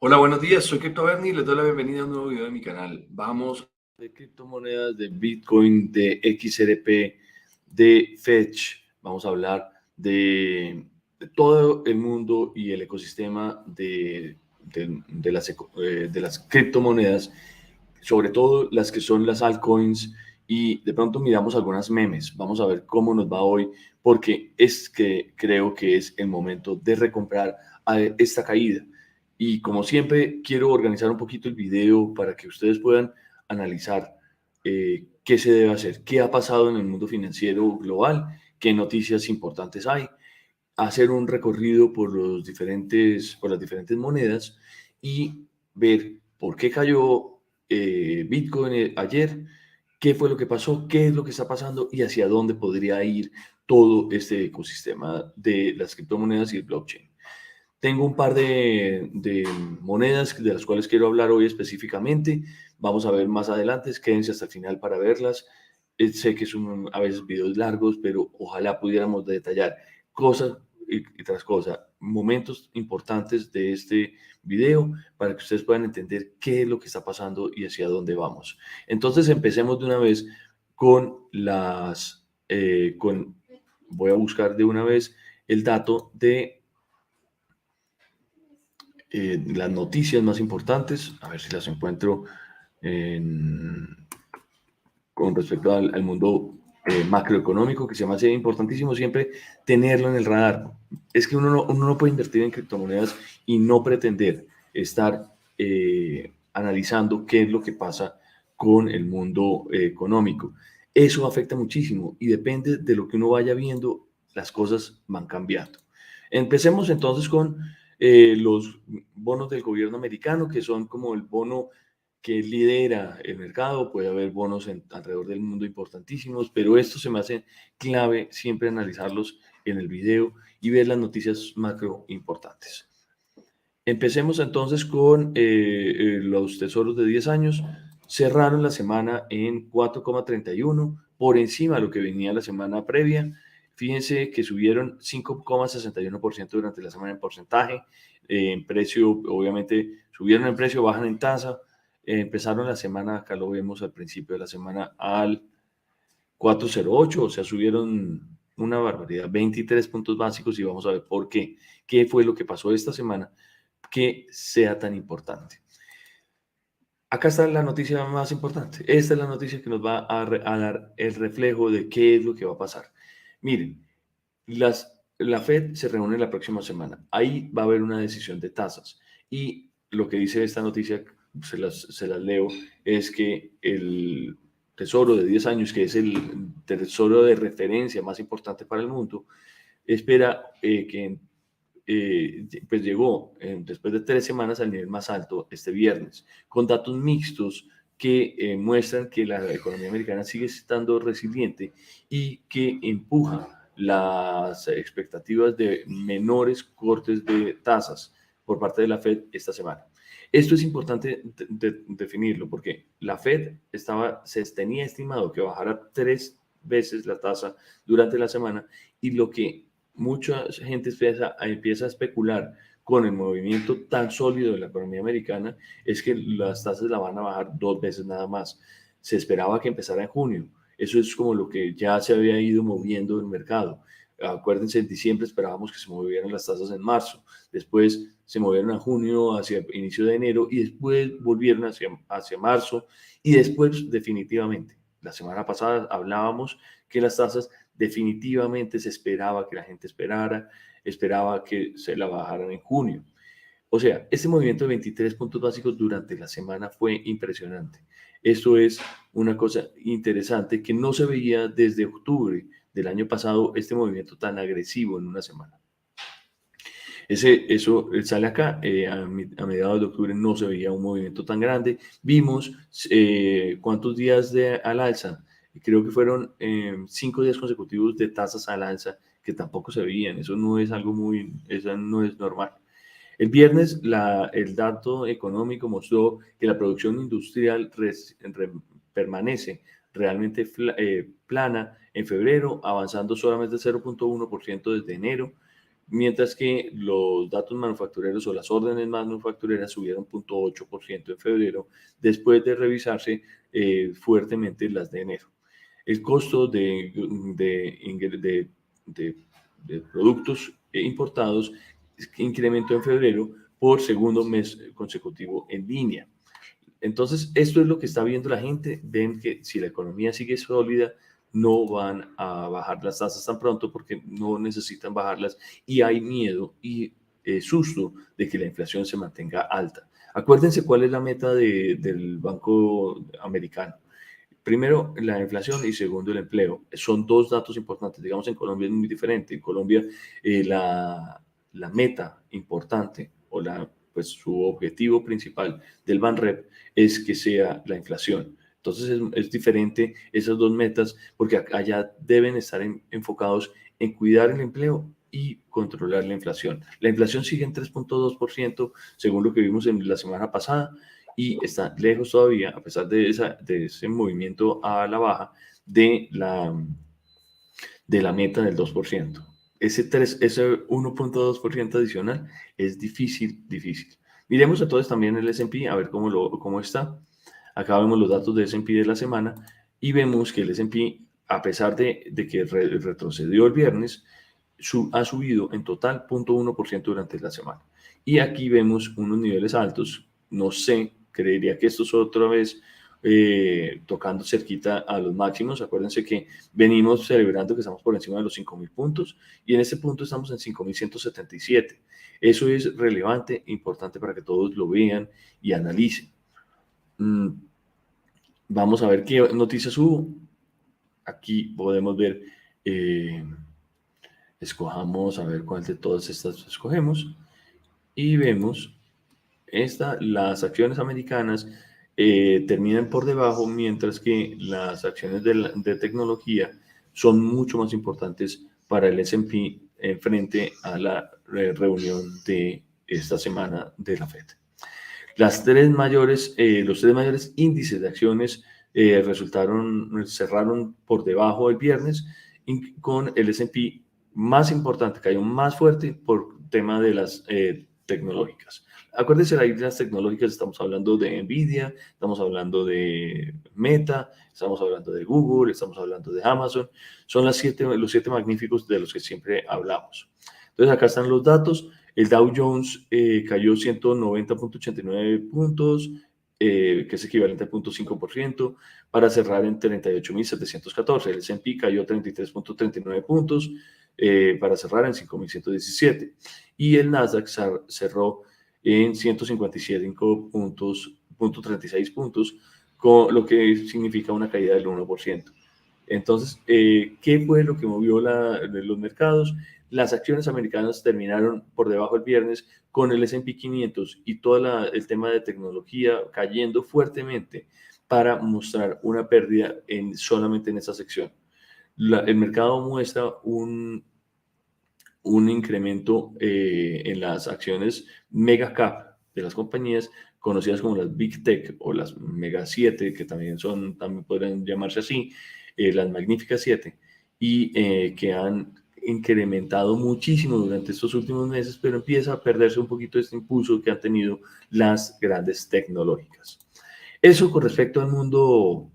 Hola, buenos días. Soy Crypto Bernie y les doy la bienvenida a un nuevo video de mi canal. Vamos de criptomonedas, de Bitcoin, de XRP, de Fetch. Vamos a hablar de todo el mundo y el ecosistema de las criptomonedas, sobre todo las que son las altcoins, y de pronto miramos algunas memes. Vamos a ver cómo nos va hoy, porque es que creo que es el momento de recomprar a esta caída. Y como siempre, quiero organizar un poquito el video para que ustedes puedan analizar qué se debe hacer, qué ha pasado en el mundo financiero global, qué noticias importantes hay, hacer un recorrido por las diferentes monedas y ver por qué cayó Bitcoin ayer, qué fue lo que pasó, qué es lo que está pasando y hacia dónde podría ir todo este ecosistema de las criptomonedas y el blockchain. Tengo un par de monedas de las cuales quiero hablar hoy específicamente. Vamos a ver más adelante, quédense hasta el final para verlas. Sé que son a veces videos largos, pero ojalá pudiéramos detallar cosas y tras cosas, momentos importantes de este video para que ustedes puedan entender qué es lo que está pasando y hacia dónde vamos. Entonces empecemos de una vez con voy a buscar de una vez el dato de las noticias más importantes, a ver si las encuentro con respecto al mundo macroeconómico, que se me hace importantísimo siempre tenerlo en el radar. Es que uno no puede invertir en criptomonedas y no pretender estar analizando qué es lo que pasa con el mundo económico. Eso afecta muchísimo y depende de lo que uno vaya viendo, las cosas van cambiando. Empecemos entonces con los bonos del gobierno americano, que son como el bono que lidera el mercado. Puede haber bonos alrededor del mundo importantísimos, pero esto se me hace clave siempre analizarlos en el video y ver las noticias macro importantes. Empecemos entonces con los tesoros de 10 años. Cerraron la semana en 4,31, por encima de lo que venía la semana previa. Fíjense que subieron 5,61% durante la semana en porcentaje. En precio, obviamente, subieron en precio, bajan en tasa. Empezaron la semana, acá lo vemos al principio de la semana, al 4,08, o sea, subieron una barbaridad, 23 puntos básicos, y vamos a ver por qué. ¿Qué fue lo que pasó esta semana que sea tan importante? Acá está la noticia más importante. Esta es la noticia que nos va a dar el reflejo de qué es lo que va a pasar. Miren, la Fed se reúne la próxima semana. Ahí va a haber una decisión de tasas. Y lo que dice esta noticia, se las leo, es que el tesoro de 10 años, que es el tesoro de referencia más importante para el mundo, espera pues llegó después de 3 semanas al nivel más alto este viernes, con datos mixtos que muestran que la economía americana sigue estando resiliente y que empuja las expectativas de menores cortes de tasas por parte de la Fed esta semana. Esto es importante definirlo porque la Fed se tenía estimado que bajara 3 veces la tasa durante la semana, y lo que mucha gente empieza a especular con el movimiento tan sólido de la economía americana es que las tasas la van a bajar 2 veces nada más. Se esperaba que empezara en junio. Eso es como lo que ya se había ido moviendo el mercado. Acuérdense, en diciembre esperábamos que se movieran las tasas en marzo, después se movieron a junio, hacia inicio de enero, y después volvieron hacia marzo, y después definitivamente. La semana pasada hablábamos que las tasas definitivamente se esperaba que la gente esperaba que se la bajaran en junio. O sea, este movimiento de 23 puntos básicos durante la semana fue impresionante. Esto es una cosa interesante que no se veía desde octubre del año pasado, este movimiento tan agresivo en una semana. Eso sale acá, a mediados de octubre no se veía un movimiento tan grande. Vimos cuántos días al alza, creo que fueron 5 días consecutivos de tasas al alza que tampoco se veían. Eso no es eso no es normal. El viernes el dato económico mostró que la producción industrial permanece realmente plana en febrero, avanzando solamente 0,1% desde enero. mientras que los datos manufactureros o las órdenes manufactureras subieron 0,8% en febrero, después de revisarse fuertemente las de enero. El costo de productos importados incrementó en febrero por segundo mes consecutivo en línea. Entonces, esto es lo que está viendo la gente. Ven que si la economía sigue sólida, no van a bajar las tasas tan pronto porque no necesitan bajarlas y hay miedo y susto de que la inflación se mantenga alta. Acuérdense cuál es la meta del Banco Americano. Primero, la inflación y segundo, el empleo. Son dos datos importantes. Digamos, en Colombia es muy diferente. En Colombia, la meta importante o pues, su objetivo principal del Banrep es que sea la inflación. Entonces, es diferente esas dos metas porque acá ya deben estar enfocados en cuidar el empleo y controlar la inflación. La inflación sigue en 3,2% según lo que vimos en la semana pasada y está lejos todavía, a pesar de ese movimiento a la baja, de la meta del 2%. Ese 1,2% adicional es difícil. Miremos entonces también el S&P a ver cómo está. Acá vemos los datos de S&P de la semana y vemos que el S&P, a pesar de que retrocedió el viernes, ha subido en total 0,1% durante la semana. Y aquí vemos unos niveles altos. No sé, creería que esto es otra vez tocando cerquita a los máximos. Acuérdense que venimos celebrando que estamos por encima de los 5.000 puntos y en este punto estamos en 5.177. Eso es relevante, importante para que todos lo vean y analicen. Vamos a ver qué noticias hubo. Aquí podemos ver, escojamos a ver cuál de todas estas escogemos y vemos las acciones americanas terminan por debajo, mientras que las acciones de tecnología son mucho más importantes para el S&P frente a la reunión de esta semana de la Fed. Los tres mayores índices de acciones cerraron por debajo el viernes, con el S&P más importante, cayó más fuerte por tema de las tecnológicas. Acuérdense, ahí las tecnológicas estamos hablando de Nvidia, estamos hablando de Meta, estamos hablando de Google, estamos hablando de Amazon. Son los siete magníficos de los que siempre hablamos. Entonces acá están los datos. El Dow Jones cayó 190,89 puntos, que es equivalente al 0,5%, para cerrar en 38.714. El S&P cayó 33,39 puntos para cerrar en 5.117. Y el Nasdaq cerró en 157,36 puntos, con lo que significa una caída del 1%. Entonces, ¿qué fue lo que movió los mercados? Las acciones americanas terminaron por debajo el viernes, con el S&P 500 y todo el tema de tecnología cayendo fuertemente para mostrar una pérdida solamente en esa sección. El mercado muestra un incremento en las acciones mega cap de las compañías conocidas como las Big Tech o las Mega 7, que también podrían llamarse así, las Magníficas 7, y que han incrementado muchísimo durante estos últimos meses, pero empieza a perderse un poquito este impulso que han tenido las grandes tecnológicas. Eso con respecto al mundo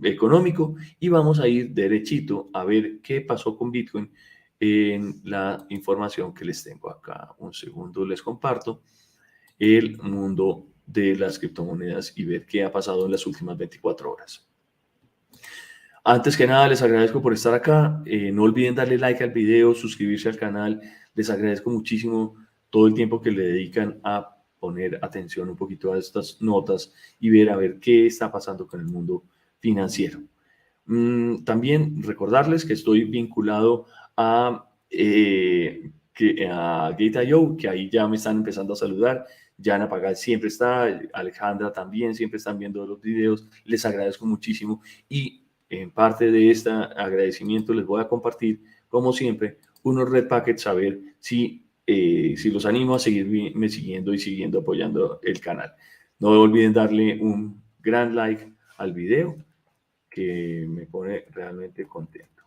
económico, y vamos a ir derechito a ver qué pasó con Bitcoin en la información que les tengo acá. Un segundo, les comparto el mundo de las criptomonedas y ver qué ha pasado en las últimas 24 horas. Antes que nada, les agradezco por estar acá. No olviden darle like al video, suscribirse al canal. Les agradezco muchísimo todo el tiempo que le dedican a poner atención un poquito a estas notas y ver a ver qué está pasando con el mundo financiero. También recordarles que estoy vinculado a Gate.io, que ahí ya me están empezando a saludar. Jana Pagal siempre está, Alejandra también, siempre están viendo los videos. Les agradezco muchísimo y en parte de este agradecimiento les voy a compartir, como siempre, unos red packets a ver si los animo a seguirme siguiendo y siguiendo apoyando el canal. No olviden darle un gran like al video, que me pone realmente contento.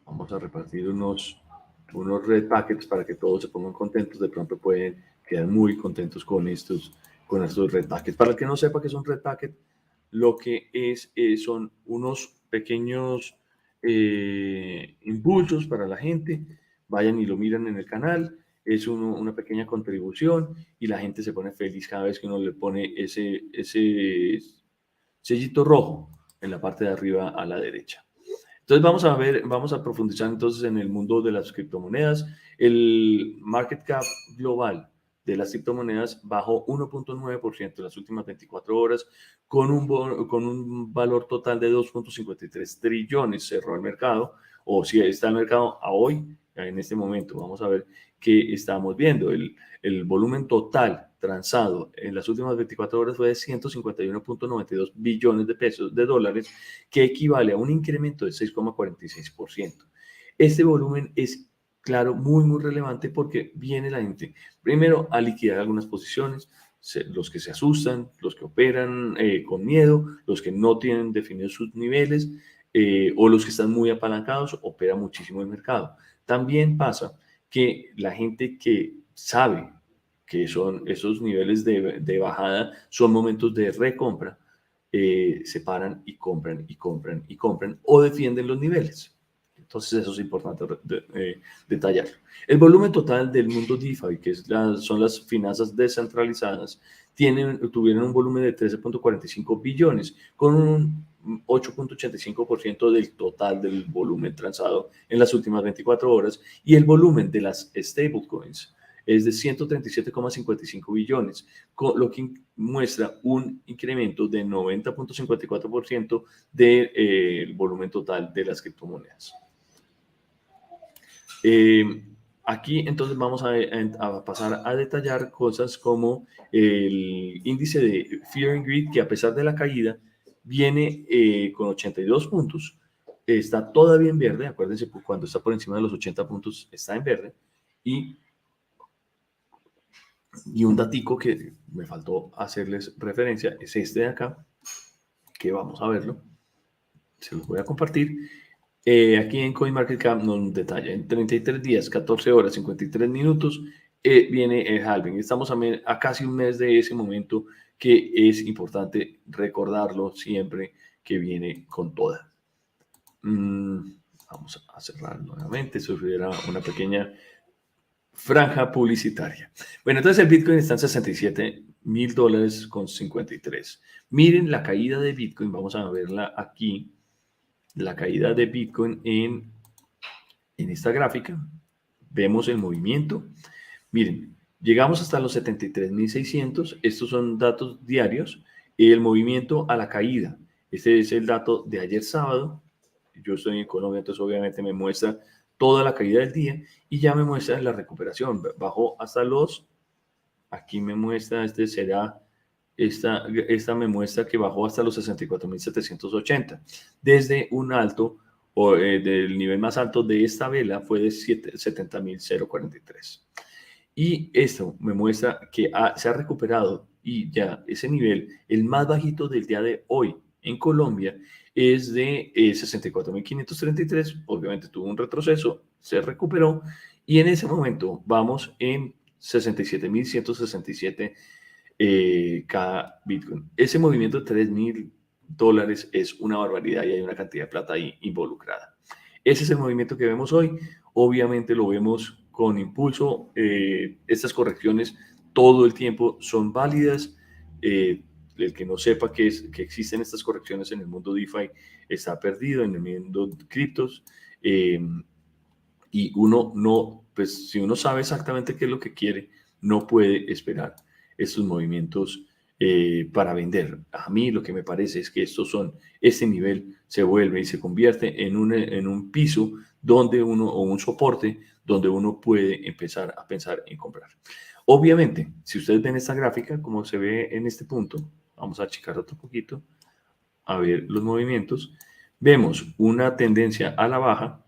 Vamos a repartir unos red packets para que todos se pongan contentos. De pronto pueden quedar muy contentos con estos red packets. Para el que no sepa qué es un red packet, lo que son unos pequeños impulsos para la gente. Vayan y lo miran en el canal. Es una pequeña contribución y la gente se pone feliz cada vez que uno le pone ese sellito rojo en la parte de arriba a la derecha. Entonces vamos a profundizar entonces en el mundo de las criptomonedas. El market cap global de las criptomonedas bajó 1.9% en las últimas 24 horas con un valor total de 2.53 trillones. Cerró el mercado, o si está el mercado a hoy, en este momento. Vamos a ver qué estamos viendo. El volumen total transado en las últimas 24 horas fue de 151.92 billones de pesos, de dólares, que equivale a un incremento de 6,46%. Este volumen es, claro, muy relevante porque viene la gente, primero, a liquidar algunas posiciones, los que se asustan, los que operan con miedo, los que no tienen definidos sus niveles, o los que están muy apalancados, opera muchísimo el mercado. También pasa que la gente que sabe que son esos niveles de bajada, son momentos de recompra, se paran y compran y compran y compran o defienden los niveles. Entonces eso es importante detallarlo. El volumen total del mundo DeFi, que son las finanzas descentralizadas, tuvieron un volumen de 13.45 billones, con un 8.85% del total del volumen transado en las últimas 24 horas, y el volumen de las stablecoins es de 137,55 billones, lo que muestra un incremento de 90.54% del volumen total de las criptomonedas. Aquí entonces vamos a pasar a detallar cosas como el índice de Fear and Greed, que a pesar de la caída viene con 82 puntos, está todavía en verde. Acuérdense, cuando está por encima de los 80 puntos está en verde. Y un datico que me faltó hacerles referencia es este de acá, que vamos a verlo, se los voy a compartir. Aquí en CoinMarketCap nos detalla, en 33 días, 14 horas, 53 minutos, viene el halving. Estamos a casi un mes de ese momento, que es importante recordarlo siempre, que viene con toda. Vamos a cerrar nuevamente, eso era una pequeña franja publicitaria. Bueno, entonces el Bitcoin está en $67,000 con 53. Miren la caída de Bitcoin, vamos a verla aquí, la caída de Bitcoin en esta gráfica. Vemos el movimiento. Miren, llegamos hasta los 73,600. Estos son datos diarios. El movimiento a la caída. Este es el dato de ayer sábado. Yo estoy en Colombia, entonces obviamente me muestra toda la caída del día y ya me muestra la recuperación. Bajó hasta aquí me muestra, esta me muestra que bajó hasta los 64,780. Desde un alto, del nivel más alto de esta vela fue de 70,043. Y esto me muestra que se ha recuperado, y ya ese nivel, el más bajito del día de hoy en Colombia, es de 64,533. Obviamente tuvo un retroceso, se recuperó y en ese momento vamos en 67,167 cada Bitcoin. Ese movimiento de $3,000 es una barbaridad y hay una cantidad de plata ahí involucrada. Ese es el movimiento que vemos hoy. Obviamente lo vemos con impulso. Estas correcciones todo el tiempo son válidas. El que no sepa que existen estas correcciones en el mundo DeFi está perdido, en el mundo de criptos. Y uno no, pues si uno sabe exactamente qué es lo que quiere, no puede esperar estos movimientos para vender. A mí lo que me parece es que este nivel se vuelve y se convierte en un piso donde o un soporte donde uno puede empezar a pensar en comprar. Obviamente, si ustedes ven esta gráfica, como se ve en este punto, vamos a achicar otro poquito, a ver los movimientos, vemos una tendencia a la baja.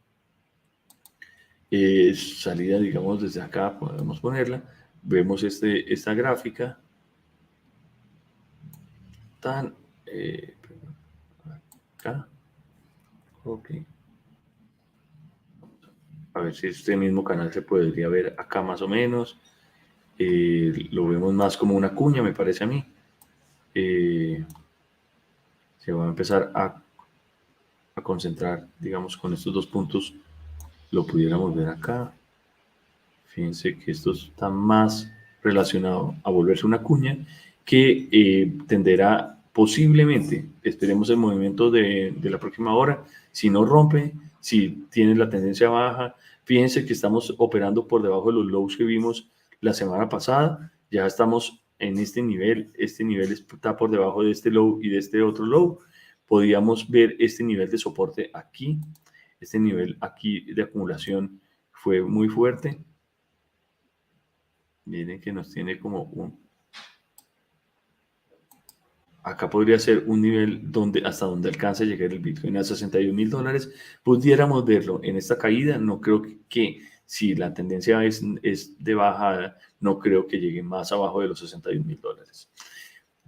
Salida, digamos, desde acá podemos ponerla. Vemos esta gráfica tan acá. Ok. A ver si este mismo canal se podría ver acá más o menos. Lo vemos más como una cuña, me parece a mí. Se va a empezar a concentrar, digamos, con estos dos puntos. Lo pudiéramos ver acá. Fíjense que esto está más relacionado a volverse una cuña que tenderá posiblemente, esperemos el movimiento de la próxima hora, si no rompe, si tiene la tendencia baja, fíjense que estamos operando por debajo de los lows que vimos la semana pasada, ya estamos en este nivel está por debajo de este low y de este otro low, podíamos ver este nivel de soporte aquí, este nivel aquí de acumulación fue muy fuerte. Miren que nos tiene como acá podría ser un nivel donde hasta donde alcance a llegar el Bitcoin a $61,000. Pudiéramos verlo en esta caída. No creo que si la tendencia es de bajada, no creo que llegue más abajo de los $61,000.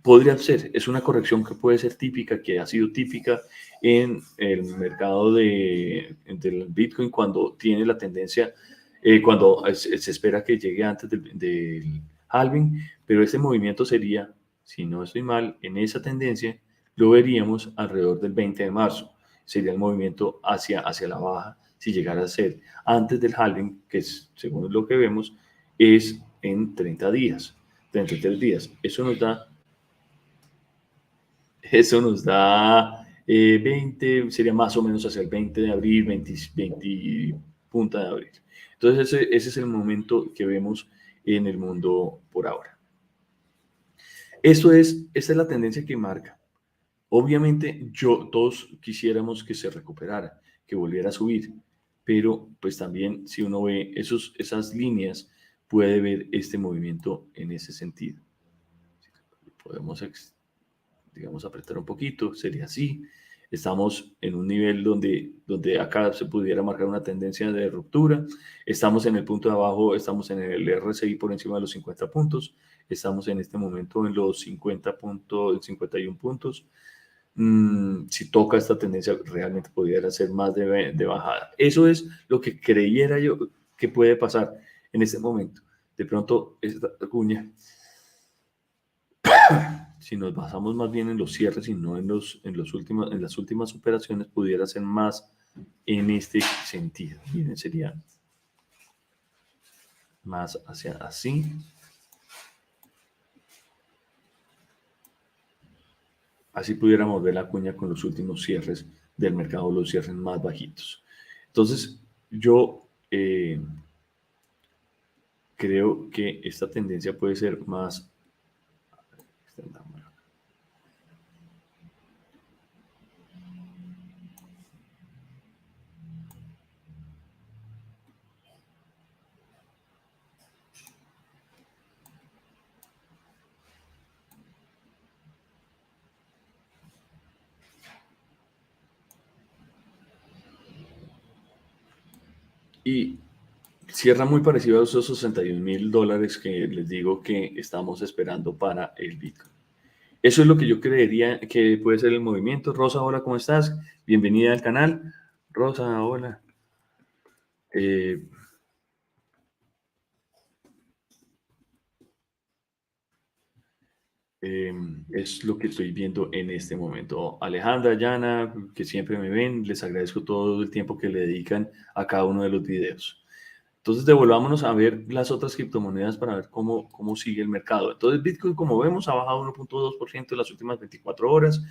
Podría ser, es una corrección que puede ser típica, que ha sido típica en el mercado del Bitcoin cuando tiene la tendencia, cuando se espera que llegue antes del halving, pero este movimiento sería, si no estoy mal, en esa tendencia lo veríamos alrededor del 20 de marzo. Sería el movimiento hacia la baja si llegara a ser antes del halving, que es, según lo que vemos, es en 30 días, 33 días. Eso nos da 20, sería más o menos hacia el 20 de abril, 20 punta de abril. Entonces ese es el momento que vemos en el mundo por ahora. Esta es la tendencia que marca. Obviamente todos quisiéramos que se recuperara, que volviera a subir, pero pues también si uno ve esas líneas, puede ver este movimiento en ese sentido. Podemos digamos, apretar un poquito, sería así. Estamos en un nivel donde acá se pudiera marcar una tendencia de ruptura. Estamos en el punto de abajo, estamos en el RSI por encima de los 50 puntos. Estamos en este momento en los 50 puntos, 51 puntos. Si toca esta tendencia, realmente pudiera ser más de bajada. Eso es lo que creyera yo que puede pasar en este momento. De pronto, esta cuña si nos basamos más bien en los cierres y no en las últimas operaciones, pudiera ser más en este sentido. Miren, sería más hacia así. Así pudiéramos ver la cuña con los últimos cierres del mercado, los cierres más bajitos. Entonces, yo creo que esta tendencia puede ser más... Y cierra muy parecido a esos $61,000 que les digo que estamos esperando para el Bitcoin. Eso es lo que yo creería que puede ser el movimiento. Rosa, hola, ¿cómo estás? Bienvenida al canal. Rosa, hola. Es lo que estoy viendo en este momento. Alejandra, Yana, que siempre me ven, les agradezco todo el tiempo que le dedican a cada uno de los videos. Entonces, devolvámonos a ver las otras criptomonedas para ver cómo sigue el mercado. Entonces, Bitcoin, como vemos, ha bajado 1.2% en las últimas 24 horas,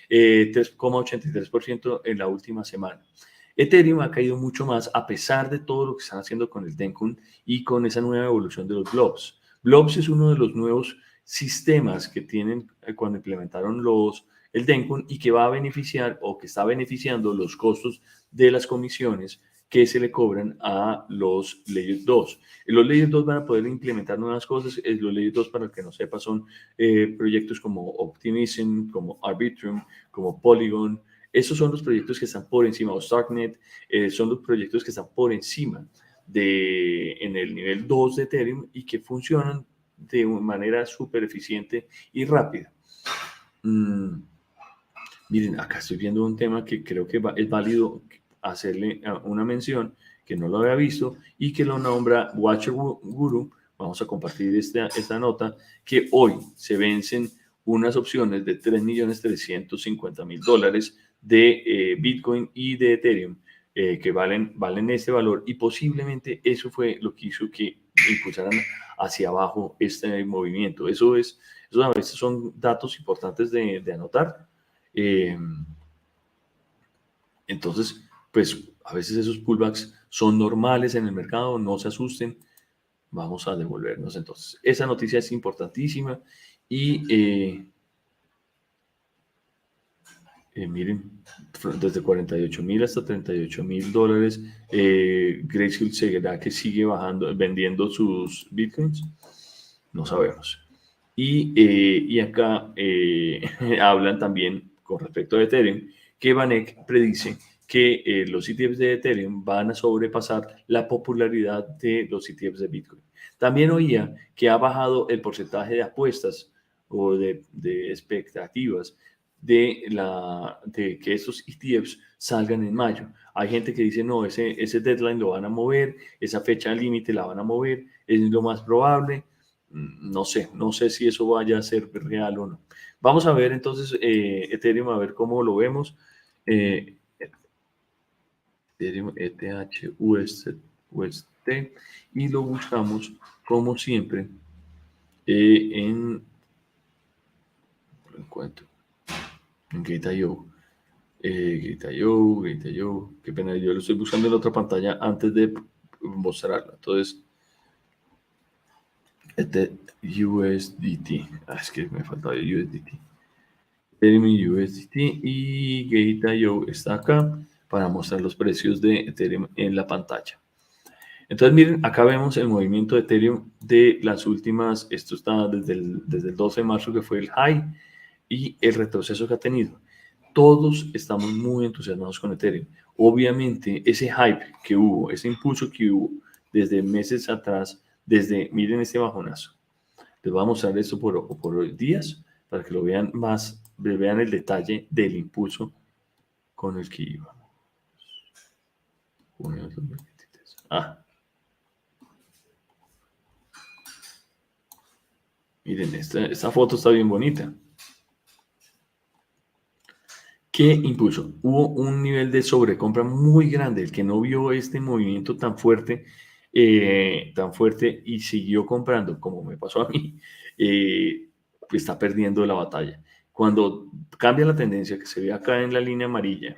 3,83% en la última semana. Ethereum ha caído mucho más a pesar de todo lo que están haciendo con el Dencun y con esa nueva evolución de los blobs. Blobs es uno de los nuevos sistemas que tienen cuando implementaron el Dencun y que va a beneficiar o que está beneficiando los costos de las comisiones que se le cobran a los Layer 2. Los Layer 2 van a poder implementar nuevas cosas. Los Layer 2, para el que no sepa, son proyectos como Optimism, como Arbitrum, como Polygon. Esos son los proyectos que están por encima, o Starknet, son los proyectos que están por encima en el nivel 2 de Ethereum y que funcionan de manera súper eficiente y rápida. Miren, acá estoy viendo un tema que creo que es válido hacerle una mención que no lo había visto y que lo nombra Watcher Guru. Vamos a compartir esta nota, que hoy se vencen unas opciones de $3.350.000 de Bitcoin y de Ethereum, que valen este valor, y posiblemente eso fue lo que hizo que impulsaran hacia abajo este movimiento. Eso a veces son datos importantes de anotar. Entonces, pues a veces esos pullbacks son normales en el mercado, no se asusten, vamos a devolvernos. Entonces, esa noticia es importantísima y miren, desde 48.000 hasta $38.000, Grayscale seguirá que sigue bajando, vendiendo sus bitcoins, no sabemos. Y acá hablan también con respecto a Ethereum, que Vanek predice que los ETFs de Ethereum van a sobrepasar la popularidad de los ETFs de Bitcoin. También oía que ha bajado el porcentaje de apuestas o de expectativas de que esos ETFs salgan en mayo. Hay gente que dice, no, ese deadline lo van a mover, esa fecha límite la van a mover, es lo más probable. No sé si eso vaya a ser real o no. Vamos a ver entonces Ethereum, a ver cómo lo vemos. Ethereum ETH UST, y lo buscamos como siempre en lo encuentro en Gate.io. Gate.io, qué pena, yo lo estoy buscando en la otra pantalla antes de mostrarla. Entonces, USDT, es que me faltaba USDT. Ethereum USDT y Gate.io está acá para mostrar los precios de Ethereum en la pantalla. Entonces, miren, acá vemos el movimiento de Ethereum de las últimas, esto está desde el 12 de marzo, que fue el high, y el retroceso que ha tenido. Todos estamos muy entusiasmados con Ethereum. Obviamente, ese hype que hubo, ese impulso que hubo desde meses atrás, miren este bajonazo. Les voy a mostrar esto por días para que lo vean más, vean el detalle del impulso con el que iba. Miren, esta foto está bien bonita. ¿Qué impulso? Hubo un nivel de sobrecompra muy grande. El que no vio este movimiento tan fuerte y siguió comprando, como me pasó a mí, está perdiendo la batalla. Cuando cambia la tendencia, que se ve acá en la línea amarilla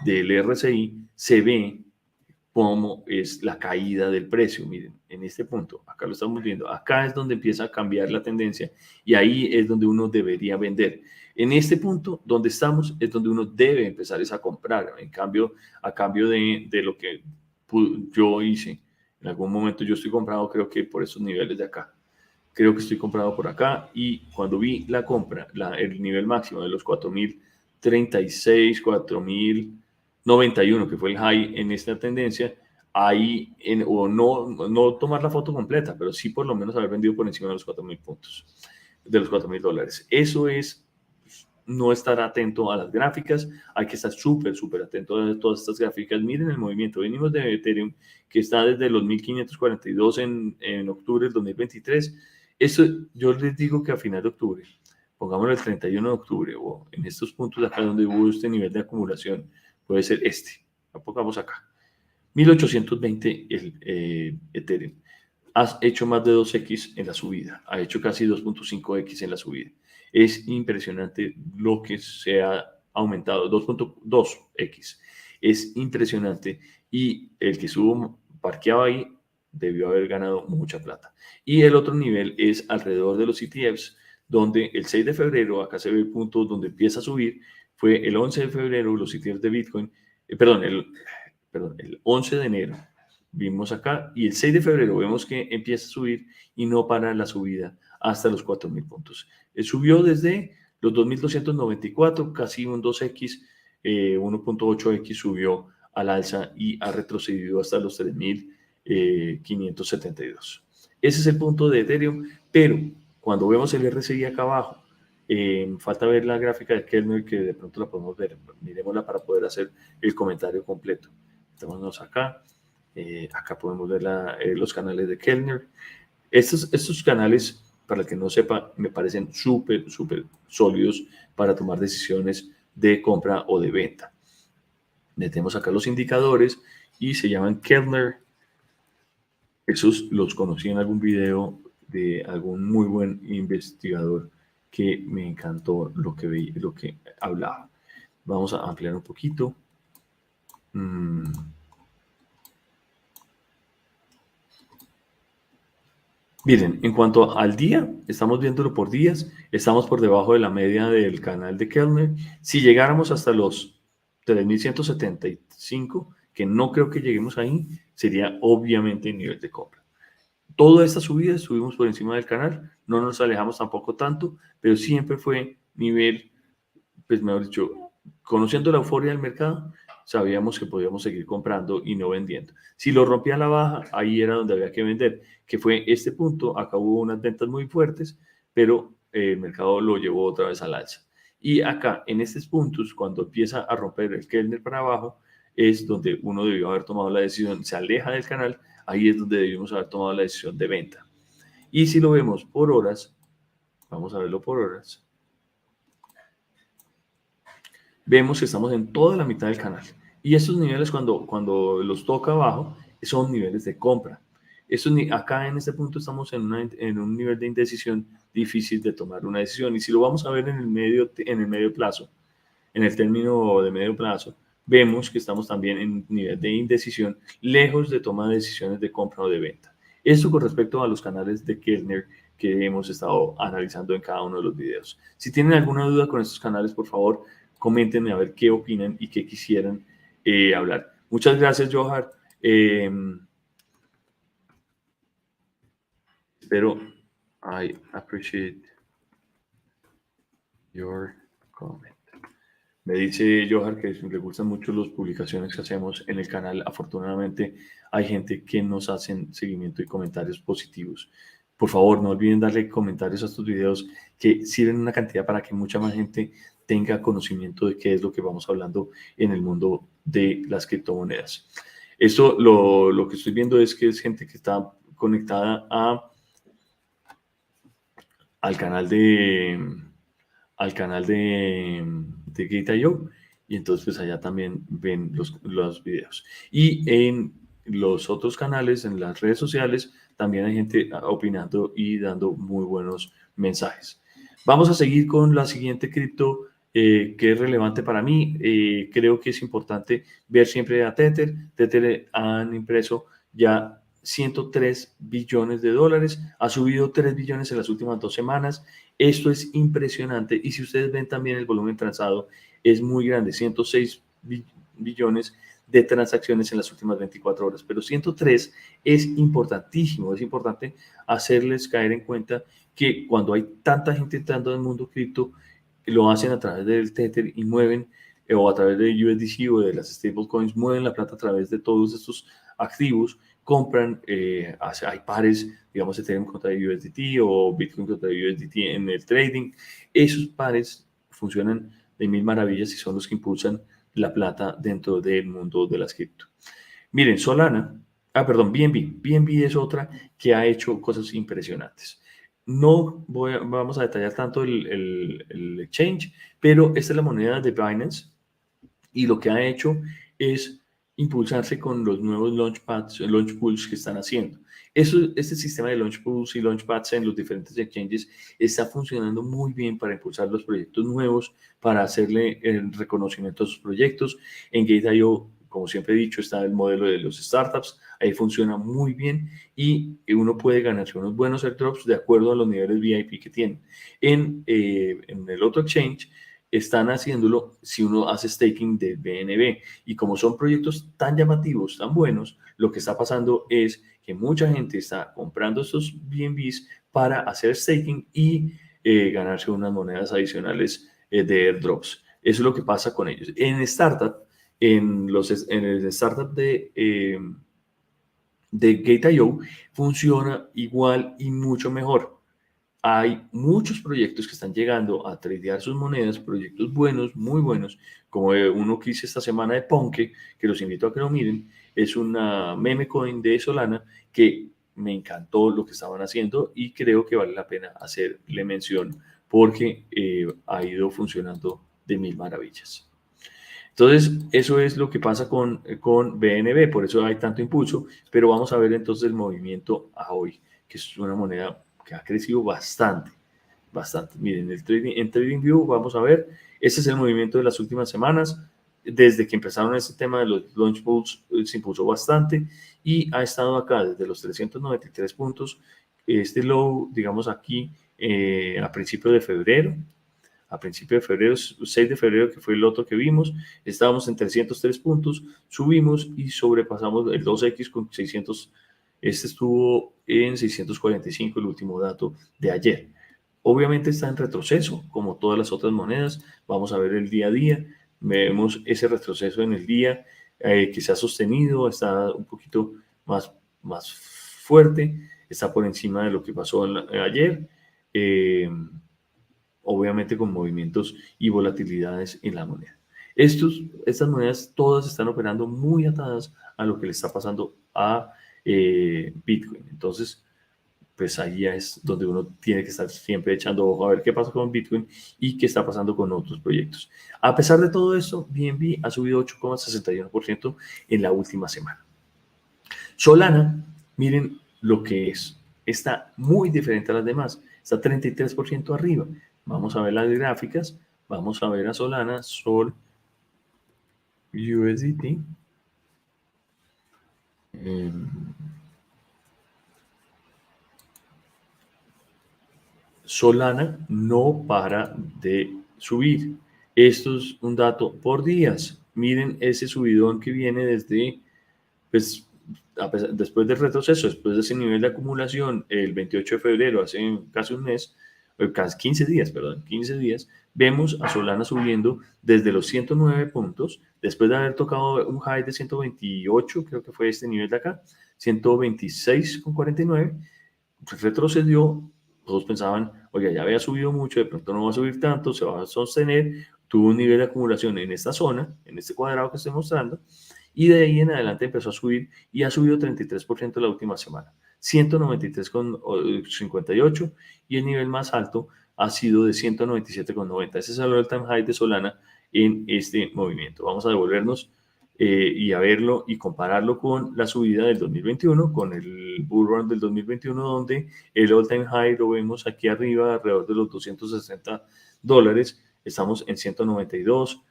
del RSI, se ve cómo es la caída del precio. Miren, en este punto, acá lo estamos viendo, acá es donde empieza a cambiar la tendencia y ahí es donde uno debería vender. En este punto donde estamos es donde uno debe empezar a comprar. A cambio de lo que yo hice. En algún momento yo estoy comprado, creo que por esos niveles de acá. Creo que estoy comprado por acá, y cuando vi la compra, el nivel máximo de los 4.036, 4.091, que fue el high en esta tendencia, ahí, o no tomar la foto completa, pero sí por lo menos haber vendido por encima de los 4.000 puntos, de los $4.000. Eso es no estar atento a las gráficas, hay que estar súper atento a todas estas gráficas. Miren el movimiento, venimos de Ethereum, que está desde los 1.542 en octubre del 2023. Eso yo les digo que a final de octubre, pongámoslo el 31 de octubre, o en estos puntos de acá donde hubo este nivel de acumulación, puede ser pongamos acá, 1.820 el Ethereum. Has hecho más de 2x en la subida, ha hecho casi 2.5x en la subida. Es impresionante lo que se ha aumentado, 2.2x. Es impresionante, y el que estuvo parqueado ahí debió haber ganado mucha plata. Y el otro nivel es alrededor de los ETFs, donde el 6 de febrero, acá se ve el punto donde empieza a subir, fue el 11 de febrero los ETFs de Bitcoin, el 11 de enero vimos acá, y el 6 de febrero vemos que empieza a subir y no para la subida hasta los 4.000 puntos. Subió desde los 2.294, casi un 2x, 1.8x subió al alza y ha retrocedido hasta los 3.572. Ese es el punto de Ethereum, pero cuando vemos el RSI acá abajo, falta ver la gráfica de Kellner, que de pronto la podemos ver, miremosla para poder hacer el comentario completo. Metámonos acá. Acá podemos ver los canales de Kellner. Estos canales, para el que no sepa, me parecen súper sólidos para tomar decisiones de compra o de venta. Metemos acá los indicadores y se llaman Kellner. Esos los conocí en algún video de algún muy buen investigador que me encantó lo que hablaba. Vamos a ampliar un poquito. Miren, en cuanto al día, estamos viéndolo por días, estamos por debajo de la media del canal de Kellner. Si llegáramos hasta los 3.175, que no creo que lleguemos ahí, sería obviamente el nivel de compra. Toda esta subida estuvimos por encima del canal, no nos alejamos tampoco tanto, pero siempre fue nivel, pues mejor dicho, conociendo la euforia del mercado, sabíamos que podíamos seguir comprando y no vendiendo. Si lo rompía a la baja, ahí era donde había que vender, que fue este punto. Acá hubo unas ventas muy fuertes, pero el mercado lo llevó otra vez al alza. Y acá, en estos puntos, cuando empieza a romper el Kellner para abajo, es donde uno debió haber tomado la decisión, se aleja del canal, ahí es donde debimos haber tomado la decisión de venta. Y si lo vemos por horas, vamos a verlo por horas, vemos que estamos en toda la mitad del canal. Y estos niveles, cuando los toca abajo, son niveles de compra. Acá en este punto estamos en un nivel de indecisión difícil de tomar una decisión. Y si lo vamos a ver en el medio plazo, en el término de medio plazo, vemos que estamos también en nivel de indecisión, lejos de tomar decisiones de compra o de venta. Esto con respecto a los canales de Kellner que hemos estado analizando en cada uno de los videos. Si tienen alguna duda con estos canales, por favor, coméntenme a ver qué opinan y qué quisieran hablar. Muchas gracias, Johar. Espero, I appreciate your comment. Me dice Johar que le gustan mucho las publicaciones que hacemos en el canal. Afortunadamente hay gente que nos hacen seguimiento y comentarios positivos. Por favor, no olviden darle comentarios a estos videos que sirven una cantidad para que mucha más gente tenga conocimiento de qué es lo que vamos hablando en el mundo de las criptomonedas. Esto lo que estoy viendo es que es gente que está conectada al canal de Gate.io, y entonces pues allá también ven los videos. Y en los otros canales, en las redes sociales, también hay gente opinando y dando muy buenos mensajes. Vamos a seguir con la siguiente cripto que es relevante para mí. Creo que es importante ver siempre a Tether. Tether han impreso ya 103 billones de dólares, ha subido 3 billones en las últimas 2 semanas. Esto es impresionante, y si ustedes ven también el volumen transado es muy grande, 106 billones de transacciones en las últimas 24 horas, pero 103 es importantísimo. Es importante hacerles caer en cuenta que cuando hay tanta gente entrando en el mundo cripto, lo hacen a través del Tether y mueven, o a través de USDC o de las stablecoins, mueven la plata a través de todos estos activos, compran, hay pares, digamos, Ethereum contra USDT o Bitcoin contra USDT en el trading. Esos pares funcionan de mil maravillas y son los que impulsan la plata dentro del mundo de las cripto. Miren, Solana, BNB. BNB es otra que ha hecho cosas impresionantes. No vamos a detallar tanto el exchange, pero esta es la moneda de Binance, y lo que ha hecho es impulsarse con los nuevos launch pools que están haciendo. Este sistema de launch pools y launch pads en los diferentes exchanges está funcionando muy bien para impulsar los proyectos nuevos, para hacerle el reconocimiento a sus proyectos. En Gate.io, como siempre he dicho, está el modelo de los startups. Ahí funciona muy bien y uno puede ganarse unos buenos airdrops de acuerdo a los niveles VIP que tiene. En el otro exchange están haciéndolo si uno hace staking de BNB, y como son proyectos tan llamativos, tan buenos, lo que está pasando es que mucha gente está comprando estos BNBs para hacer staking y ganarse unas monedas adicionales de airdrops. Eso es lo que pasa con ellos. En el startup de Gate.io funciona igual y mucho mejor. hay muchos proyectos que están llegando a tradear sus monedas, proyectos buenos, muy buenos, como uno que hice esta semana de Ponke, que los invito a que lo miren. Es una meme coin de Solana que me encantó lo que estaban haciendo y creo que vale la pena hacerle mención porque ha ido funcionando de mil maravillas. Entonces, eso es lo que pasa con BNB, por eso hay tanto impulso, pero vamos a ver entonces el movimiento a hoy, que es una moneda que ha crecido bastante, bastante. Miren, en TradingView vamos a ver, este es el movimiento de las últimas semanas, desde que empezaron este tema de los launch pools se impulsó bastante y ha estado acá desde los 393 puntos, este low, digamos aquí, a principios de febrero, a principios de febrero, 6 de febrero, que fue el otro que vimos, estábamos en 303 puntos, subimos y sobrepasamos el 2X con 600, este estuvo en 645, el último dato de ayer. Obviamente está en retroceso, como todas las otras monedas, vamos a ver el día a día, vemos ese retroceso en el día que se ha sostenido, está un poquito más fuerte, está por encima de lo que pasó ayer. Obviamente con movimientos y volatilidades en la moneda. Estas monedas todas están operando muy atadas a lo que le está pasando a Bitcoin. Entonces, pues ahí es donde uno tiene que estar siempre echando ojo a ver qué pasa con Bitcoin y qué está pasando con otros proyectos. A pesar de todo esto, BNB ha subido 8,61% en la última semana. Solana, miren lo que es. Está muy diferente a las demás. Está 33% arriba. Vamos a ver las gráficas. Vamos a ver a Solana, Sol USDT. Solana no para de subir. Esto es un dato por días. Miren ese subidón que viene desde, pues, después del retroceso, después de ese nivel de acumulación, el 28 de febrero, hace casi un mes, casi 15 días, perdón, 15 días, vemos a Solana subiendo desde los 109 puntos, después de haber tocado un high de 128, creo que fue este nivel de acá, 126,49, retrocedió, todos pensaban, oye, ya había subido mucho, de pronto no va a subir tanto, se va a sostener, tuvo un nivel de acumulación en esta zona, en este cuadrado que estoy mostrando, y de ahí en adelante empezó a subir y ha subido 33% la última semana, 193,58 y el nivel más alto ha sido de 197,90. Ese es el all-time high de Solana en este movimiento. Vamos a devolvernos y a verlo y compararlo con la subida del 2021, con el bull run del 2021, donde el all-time high lo vemos aquí arriba, alrededor de los $260. Estamos en 192.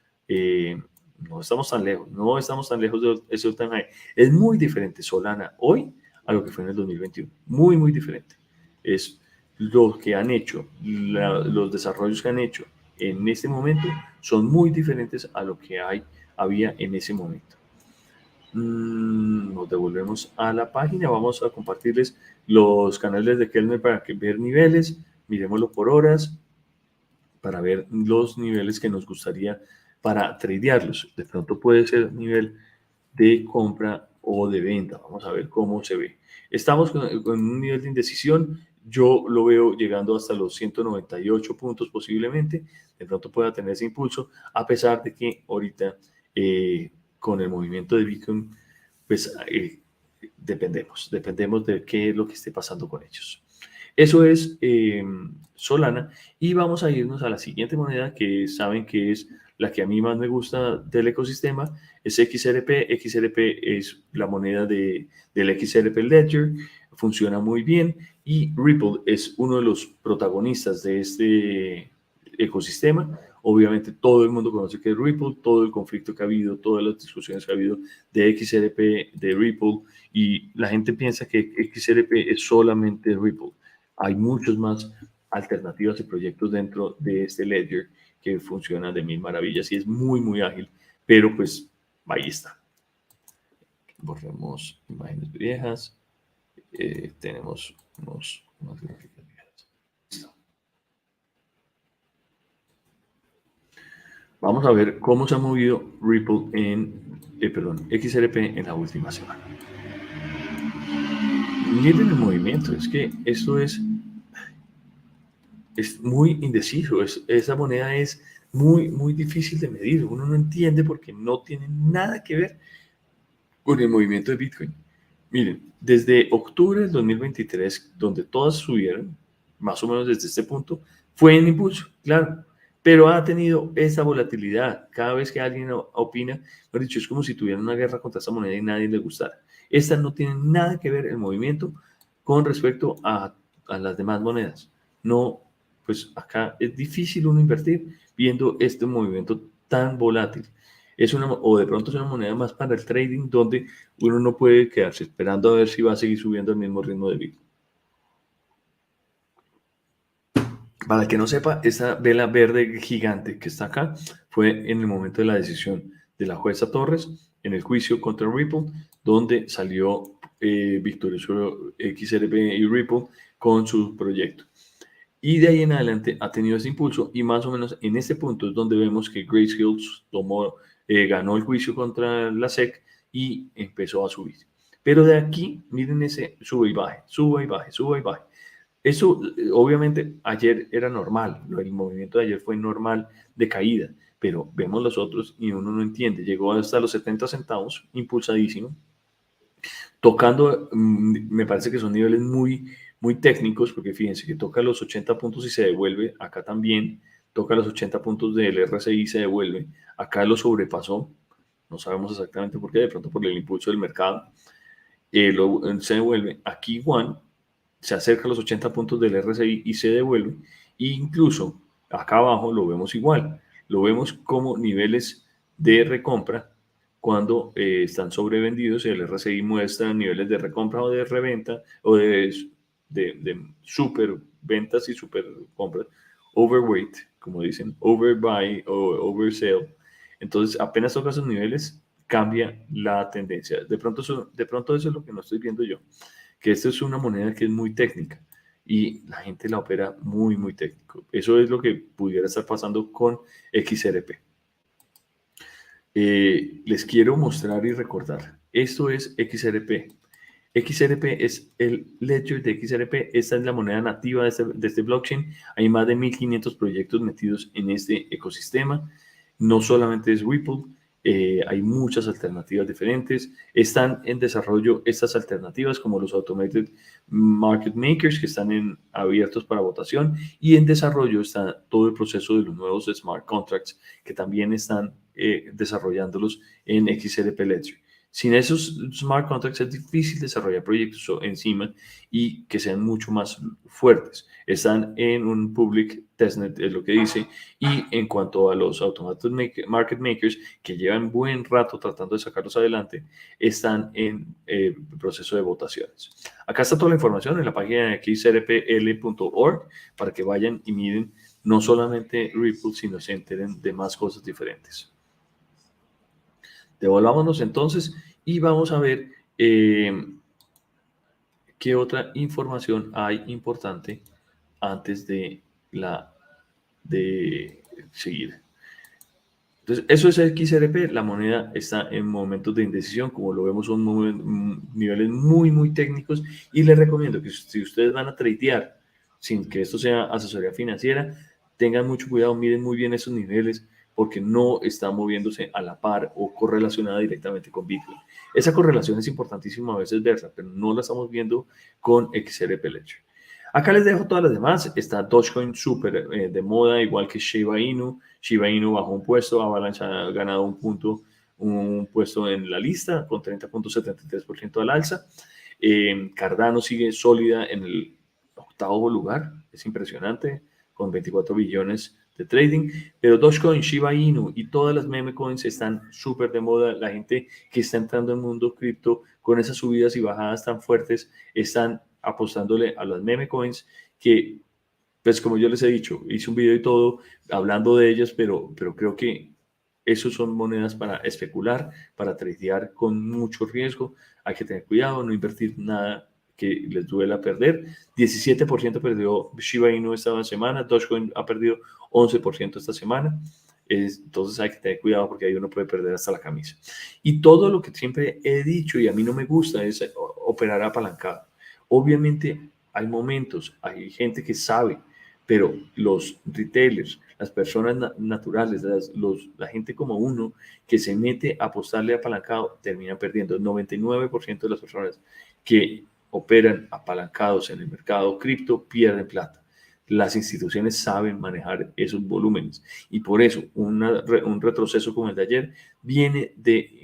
No estamos tan lejos, no estamos tan lejos de ese all-time high. Es muy diferente Solana hoy a lo que fue en el 2021. Muy, muy diferente. Es lo que han hecho, los desarrollos que han hecho en este momento son muy diferentes a lo que había en ese momento. Nos devolvemos a la página, vamos a compartirles los canales de Keltner para ver niveles, miremoslo por horas, para ver los niveles que nos gustaría para tradearlos. De pronto puede ser nivel de compra o de venta. Vamos a ver cómo se ve. Estamos con un nivel de indecisión. Yo lo veo llegando hasta los 198 puntos posiblemente. De pronto pueda tener ese impulso, a pesar de que ahorita con el movimiento de Bitcoin, pues dependemos de qué es lo que esté pasando con ellos. Eso es Solana y vamos a irnos a la siguiente moneda que saben que es la que a mí más me gusta del ecosistema, es XRP. XRP es la moneda del XRP Ledger, funciona muy bien y Ripple es uno de los protagonistas de este ecosistema. Obviamente todo el mundo conoce que es Ripple, todo el conflicto que ha habido, todas las discusiones que ha habido de XRP, de Ripple, y la gente piensa que XRP es solamente Ripple. Hay muchos más alternativas y proyectos dentro de este ledger que funcionan de mil maravillas y es muy, muy ágil, pero pues ahí está. Borremos imágenes viejas. Tenemos unas gráficas viejas. Listo. Vamos a ver cómo se ha movido Ripple XRP en la última semana. Miren el movimiento, es que esto es es muy indeciso, esa moneda es muy, muy difícil de medir, uno no entiende porque no tiene nada que ver con el movimiento de Bitcoin. Miren, desde octubre del 2023, donde todas subieron, más o menos desde este punto, fue en impulso, claro, pero ha tenido esa volatilidad. Cada vez que alguien opina, lo dicho, es como si tuvieran una guerra contra esta moneda y nadie le gustara. Esta no tiene nada que ver el movimiento con respecto a las demás monedas. No, pues acá es difícil uno invertir viendo este movimiento tan volátil. O de pronto es una moneda más para el trading donde uno no puede quedarse esperando a ver si va a seguir subiendo al mismo ritmo de Bitcoin. Para el que no sepa, esa vela verde gigante que está acá fue en el momento de la decisión de la jueza Torres en el juicio contra Ripple, donde salió victorioso XRP y Ripple con su proyecto. Y de ahí en adelante ha tenido ese impulso y más o menos en este punto es donde vemos que Grayscale ganó el juicio contra la SEC y empezó a subir. Pero de aquí, miren ese sube y baje, sube y baje, sube y baje. Eso, obviamente, ayer era normal, el movimiento de ayer fue normal de caída, pero vemos los otros y uno no entiende. Llegó hasta los 70 centavos, impulsadísimo, tocando, me parece que son niveles muy, muy técnicos, porque fíjense que toca los 80 puntos y se devuelve, acá también, toca los 80 puntos del RSI y se devuelve, acá lo sobrepasó, no sabemos exactamente por qué, de pronto por el impulso del mercado, se devuelve, aquí igual, se acerca a los 80 puntos del RSI y se devuelve, e incluso acá abajo lo vemos igual, lo vemos como niveles de recompra cuando están sobrevendidos y el RSI muestra niveles de recompra o de reventa o de super ventas y super compras, overweight, como dicen, overbuy o oversell. Entonces, apenas toca esos niveles, cambia la tendencia. De pronto eso es lo que no estoy viendo yo, que esto es una moneda que es muy técnica y la gente la opera muy, muy técnico. Eso es lo que pudiera estar pasando con XRP. Les quiero mostrar y recordar, esto es XRP. XRP es el ledger de XRP, esta es la moneda nativa de este blockchain. Hay más de 1500 proyectos metidos en este ecosistema. No solamente es Ripple, hay muchas alternativas diferentes. Están en desarrollo estas alternativas como los Automated Market Makers que están abiertos para votación y en desarrollo está todo el proceso de los nuevos smart contracts que también están desarrollándolos en XRP Ledger. Sin esos smart contracts es difícil desarrollar proyectos encima y que sean mucho más fuertes. Están en un public testnet, es lo que dice, y en cuanto a los automated market makers que llevan buen rato tratando de sacarlos adelante, están en proceso de votaciones. Acá está toda la información en la página de xrpl.org para que vayan y miren no solamente Ripple, sino se enteren de más cosas diferentes. Devolvámonos entonces y vamos a ver qué otra información hay importante antes de seguir. Entonces, eso es XRP, la moneda está en momentos de indecisión, como lo vemos son niveles muy, muy técnicos y les recomiendo que si ustedes van a tradear sin que esto sea asesoría financiera, tengan mucho cuidado, miren muy bien esos niveles porque no está moviéndose a la par o correlacionada directamente con Bitcoin. Esa correlación es importantísima a veces verla, pero no la estamos viendo con XRP Ledger. Acá les dejo todas las demás. Está Dogecoin súper de moda, igual que Shiba Inu. Shiba Inu bajó un puesto, Avalanche ha ganado un puesto en la lista con 30.73% al alza. Cardano sigue sólida en el octavo lugar, es impresionante, con 24 billones de trading. Pero Dogecoin, Shiba Inu y todas las meme coins están súper de moda. La gente que está entrando al mundo cripto con esas subidas y bajadas tan fuertes están apostándole a las meme coins que, pues como yo les he dicho, hice un video y todo hablando de ellas, pero creo que esos son monedas para especular, para tradear con mucho riesgo. Hay que tener cuidado, no invertir nada que les duela perder. 17% perdió Shiba Inu esta semana, Dogecoin ha perdido 11% esta semana. Entonces hay que tener cuidado porque ahí uno puede perder hasta la camisa. Y todo lo que siempre he dicho y a mí no me gusta es operar apalancado. Obviamente hay momentos, hay gente que sabe pero los retailers, las personas naturales, la gente como uno que se mete a apostarle apalancado, termina perdiendo. El 99% de las personas que operan apalancados en el mercado cripto pierden plata. Las instituciones saben manejar esos volúmenes y por eso un retroceso como el de ayer viene de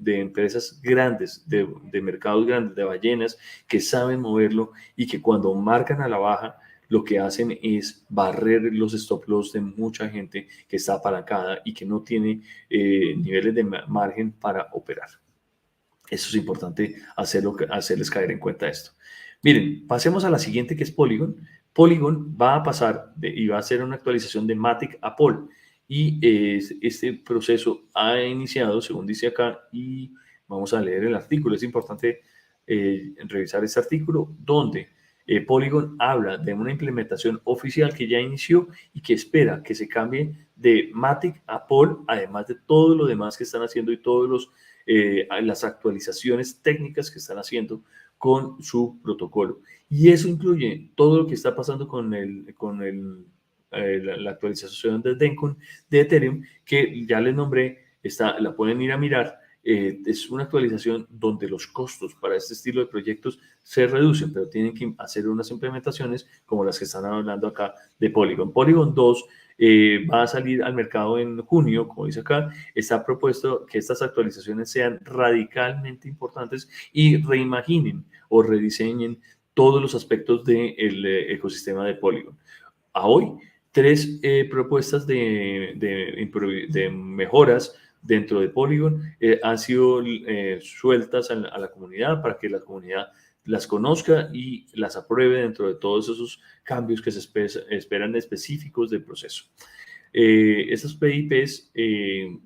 empresas grandes, de mercados grandes, de ballenas que saben moverlo y que cuando marcan a la baja lo que hacen es barrer los stop loss de mucha gente que está apalancada y que no tiene niveles de margen para operar. Eso es importante hacerles caer en cuenta esto. Miren, pasemos a la siguiente que es Polygon. Polygon va a pasar y va a hacer una actualización de Matic a Pol. Y este proceso ha iniciado, según dice acá, y vamos a leer el artículo. Es importante revisar este artículo donde Polygon habla de una implementación oficial que ya inició y que espera que se cambie de Matic a Pol, además de todo lo demás que están haciendo y todos las actualizaciones técnicas que están haciendo con su protocolo. Y eso incluye todo lo que está pasando con la actualización de Dencon de Ethereum, que ya les nombré, la pueden ir a mirar. Es una actualización donde los costos para este estilo de proyectos se reducen, pero tienen que hacer unas implementaciones como las que están hablando acá de Polygon. Polygon 2 va a salir al mercado en junio, como dice acá. Está propuesto que estas actualizaciones sean radicalmente importantes y reimaginen o rediseñen todos los aspectos del ecosistema de Polygon. A hoy, tres propuestas de mejoras dentro de Polygon han sido sueltas a la comunidad para que la comunidad las conozca y las apruebe dentro de todos esos cambios que se esperan específicos del proceso. Estos PIPs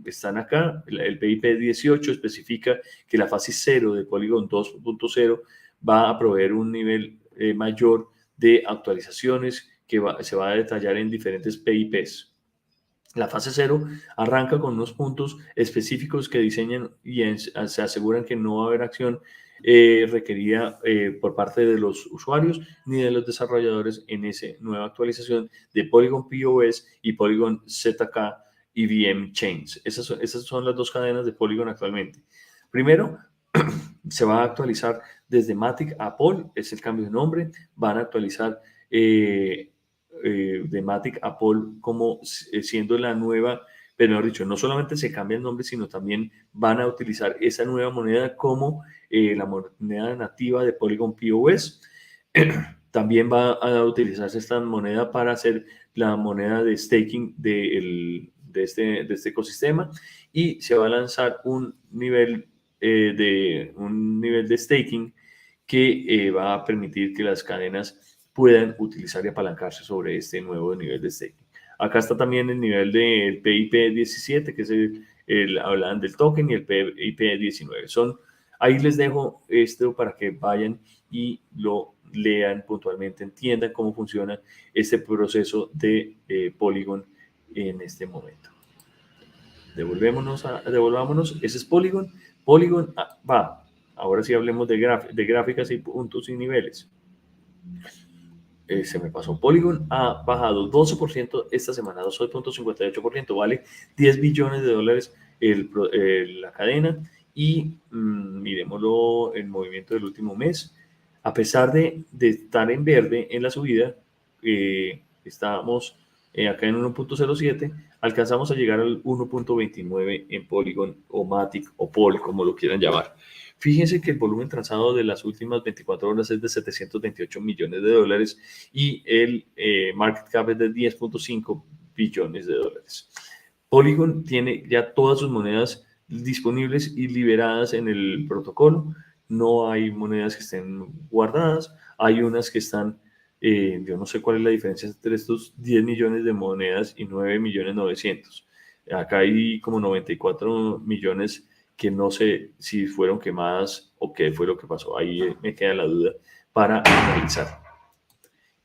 están acá. El PIP 18 especifica que la fase 0 de Polygon 2.0 va a proveer un nivel mayor de actualizaciones que se va a detallar en diferentes PIPs. La fase 0 arranca con unos puntos específicos que diseñan y se aseguran que no va a haber acción requerida por parte de los usuarios ni de los desarrolladores en esa nueva actualización de Polygon POS y Polygon ZK EVM Chains. Esas son las dos cadenas de Polygon actualmente. Primero, se va a actualizar desde Matic a Pol, es el cambio de nombre. Van a actualizar de Matic a Pol como siendo la nueva, pero mejor dicho, no solamente se cambia el nombre, sino también van a utilizar esa nueva moneda como la moneda nativa de Polygon POS. También va a utilizarse esta moneda para hacer la moneda de staking de este ecosistema y se va a lanzar un nivel de staking que va a permitir que las cadenas puedan utilizar y apalancarse sobre este nuevo nivel de staking. Acá está también el nivel del PIP 17, que es hablan del token, y el PIP 19. Ahí les dejo esto para que vayan y lo lean puntualmente, entiendan cómo funciona este proceso de Polygon en este momento. Devolvámonos. Ese es Polygon. Polygon va. Ahora sí hablemos de gráficas y puntos y niveles. Se me pasó. Polygon ha bajado 12% esta semana, 12.58%, vale 10 billones de dólares la cadena. Y miremoslo en movimiento del último mes. A pesar de estar en verde en la subida, estábamos acá en 1.07, alcanzamos a llegar al 1.29 en Polygon o Matic o Pol, como lo quieran llamar. Fíjense que el volumen transado de las últimas 24 horas es de 728 millones de dólares y el market cap es de 10.5 billones de dólares. Polygon tiene ya todas sus monedas disponibles y liberadas en el protocolo. No hay monedas que estén guardadas. Hay unas que están, yo no sé cuál es la diferencia entre estos 10 millones de monedas y 9 millones 900. Acá hay como 94 millones que no sé si fueron quemadas o qué fue lo que pasó. Ahí me queda la duda para analizar.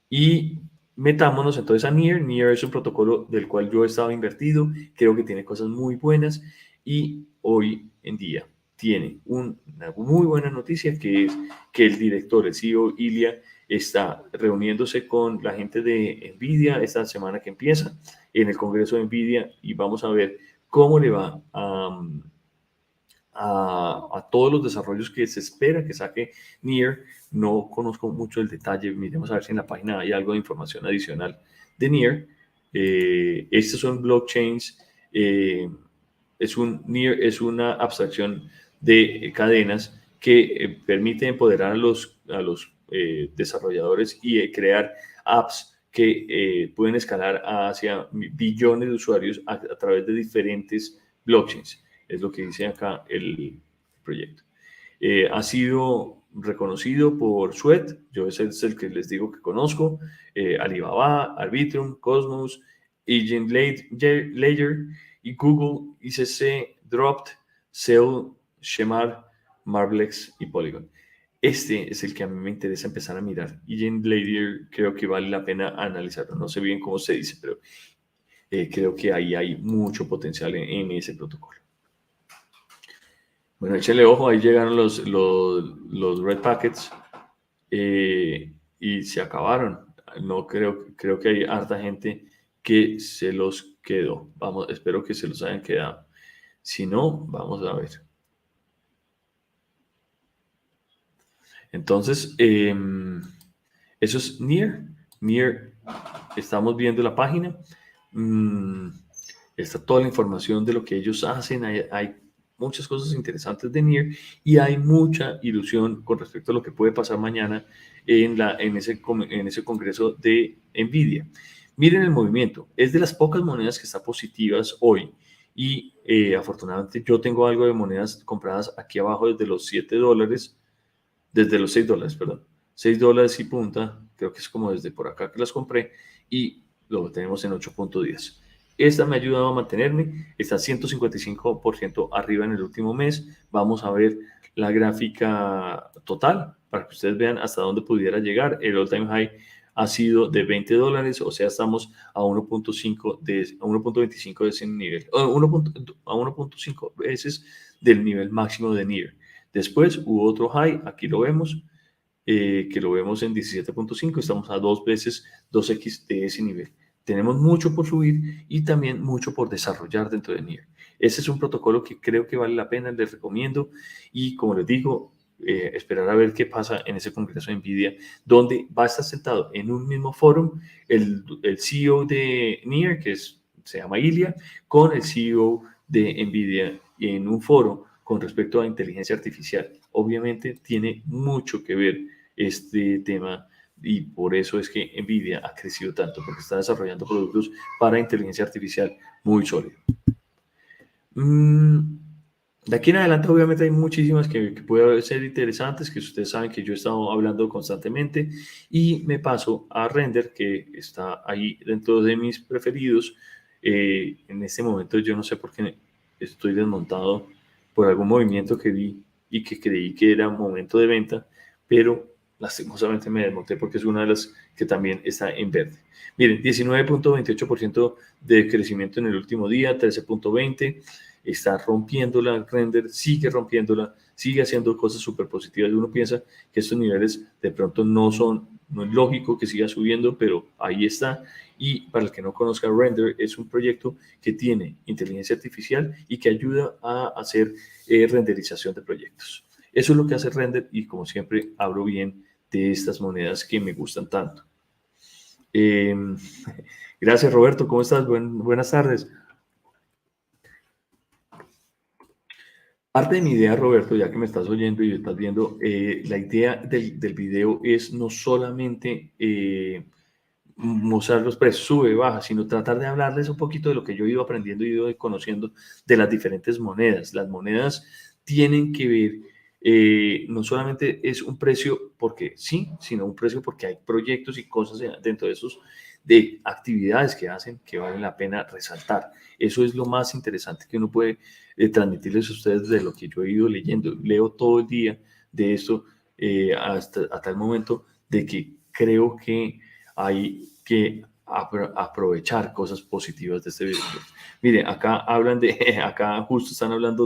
Y metámonos entonces a Near. Near es un protocolo del cual yo he estado invertido, creo que tiene cosas muy buenas y hoy en día tiene una muy buena noticia, que es que el director, el CEO Ilya, está reuniéndose con la gente de NVIDIA esta semana que empieza en el Congreso de NVIDIA y vamos a ver cómo le va a todos los desarrollos que se espera que saque Near. No conozco mucho el detalle, miremos a ver si en la página hay algo de información adicional de Near. Estos son blockchains, Near es una abstracción de cadenas que permite empoderar a los desarrolladores y crear apps que pueden escalar hacia billones de usuarios a través de diferentes blockchains. Es lo que dice acá el proyecto. Ha sido reconocido por Sweat, yo ese es el que les digo que conozco, Alibaba, Arbitrum, Cosmos, Agent Ledger y Google, ICC, Dropped, Cell, Shemar, Marblex y Polygon. Este es el que a mí me interesa empezar a mirar. Agent Ledger creo que vale la pena analizarlo. No sé bien cómo se dice, pero creo que ahí hay mucho potencial en ese protocolo. Bueno, échale ojo, ahí llegaron los Red Packets y se acabaron. No creo que hay harta gente que se los quedó. Vamos, espero que se los hayan quedado. Si no, vamos a ver. Entonces, eso es Near. Near, estamos viendo la página. Está toda la información de lo que ellos hacen. Hay muchas cosas interesantes de Near y hay mucha ilusión con respecto a lo que puede pasar mañana en ese congreso de NVIDIA. Miren el movimiento. Es de las pocas monedas que está positivas hoy y afortunadamente yo tengo algo de monedas compradas aquí abajo desde los $7, desde los $6, perdón. $6 y punta, creo que es como desde por acá que las compré y lo tenemos en 8.10. Esta me ha ayudado a mantenerme, está 155% arriba en el último mes. Vamos a ver la gráfica total para que ustedes vean hasta dónde pudiera llegar. El all-time high ha sido de $20, o sea, estamos a 1.25 de ese nivel, a 1.5 veces del nivel máximo de Near. Después hubo otro high, aquí lo vemos, que lo vemos en 17.5, estamos a 2 veces 2x de ese nivel. Tenemos mucho por subir y también mucho por desarrollar dentro de Near. Ese es un protocolo que creo que vale la pena, les recomiendo y como les digo, esperar a ver qué pasa en ese congreso de NVIDIA, donde va a estar sentado en un mismo foro el CEO de Near, se llama Ilya, con el CEO de NVIDIA en un foro con respecto a inteligencia artificial. Obviamente tiene mucho que ver este tema y por eso es que NVIDIA ha crecido tanto, porque está desarrollando productos para inteligencia artificial muy sólidos. De aquí en adelante obviamente hay muchísimas que pueden ser interesantes, que ustedes saben que yo he estado hablando constantemente y me paso a Render, que está ahí dentro de mis preferidos. En este momento yo no sé por qué estoy desmontado por algún movimiento que vi y que creí que era un momento de venta, pero lastimosamente me desmonté porque es una de las que también está en verde. Miren, 19.28% de crecimiento en el último día, 13.20%. Está rompiéndola, Render sigue rompiéndola, sigue haciendo cosas súper positivas. Uno piensa que estos niveles de pronto no es lógico que siga subiendo, pero ahí está. Y para el que no conozca, Render es un proyecto que tiene inteligencia artificial y que ayuda a hacer renderización de proyectos. Eso es lo que hace Render y como siempre hablo bien de estas monedas que me gustan tanto. Gracias Roberto, ¿cómo estás? Buenas tardes. Parte de mi idea, Roberto, ya que me estás oyendo y estás viendo, la idea del video es no solamente mostrar los precios, sube, baja, sino tratar de hablarles un poquito de lo que yo he ido aprendiendo y he ido conociendo de las diferentes monedas. Las monedas tienen que ver, no solamente es un precio porque sí, sino un precio porque hay proyectos y cosas dentro de esos de actividades que hacen que valen la pena resaltar. Eso es lo más interesante que uno puede transmitirles a ustedes de lo que yo he ido leyendo. Leo todo el día de esto hasta el momento de que creo que hay que aprovechar cosas positivas de este video. Miren, acá hablan acá justo están hablando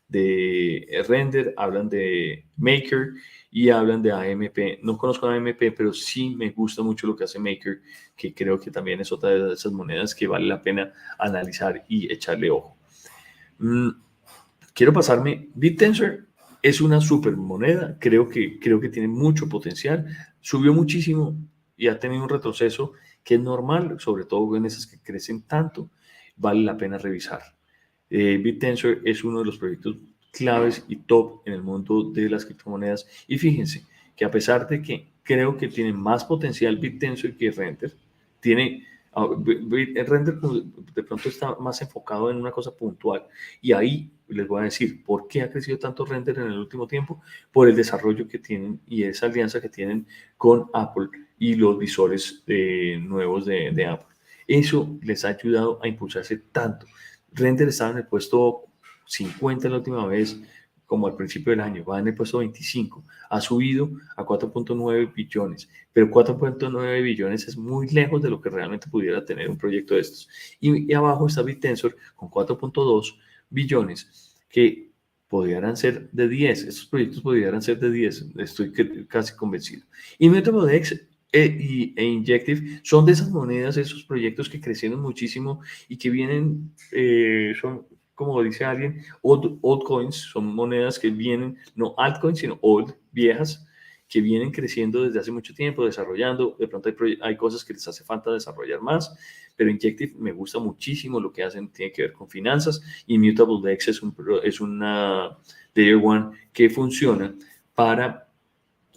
de Render, hablan de Maker y hablan de AMP. No conozco AMP, pero sí me gusta mucho lo que hace Maker, que creo que también es otra de esas monedas que vale la pena analizar y echarle ojo. Quiero pasarme. BitTensor es una super moneda, creo que tiene mucho potencial, subió muchísimo y ha tenido un retroceso que es normal, sobre todo en esas que crecen tanto, vale la pena revisar. BitTensor es uno de los proyectos claves y top en el mundo de las criptomonedas, y fíjense que a pesar de que creo que tiene más potencial BitTensor que Render, tiene el Render de pronto está más enfocado en una cosa puntual, y ahí les voy a decir por qué ha crecido tanto Render en el último tiempo: por el desarrollo que tienen y esa alianza que tienen con Apple y los visores nuevos de Apple. Eso les ha ayudado a impulsarse tanto. Render estaba en el puesto 50 la última vez, como al principio del año, va en el puesto 25, ha subido a 4.9 billones, pero 4.9 billones es muy lejos de lo que realmente pudiera tener un proyecto de estos. Y abajo está BitTensor con 4.2 billones, que podrían ser de 10, estos proyectos podrían ser de 10, estoy casi convencido. Y MetaModex e Injective son de esas monedas, esos proyectos que crecieron muchísimo y que vienen, son, como dice alguien, old coins, son monedas que vienen, no altcoins, sino old, viejas, que vienen creciendo desde hace mucho tiempo, desarrollando. De pronto hay cosas que les hace falta desarrollar más, pero Injective me gusta muchísimo lo que hacen, tiene que ver con finanzas, y MutableX es una Layer 1 que funciona para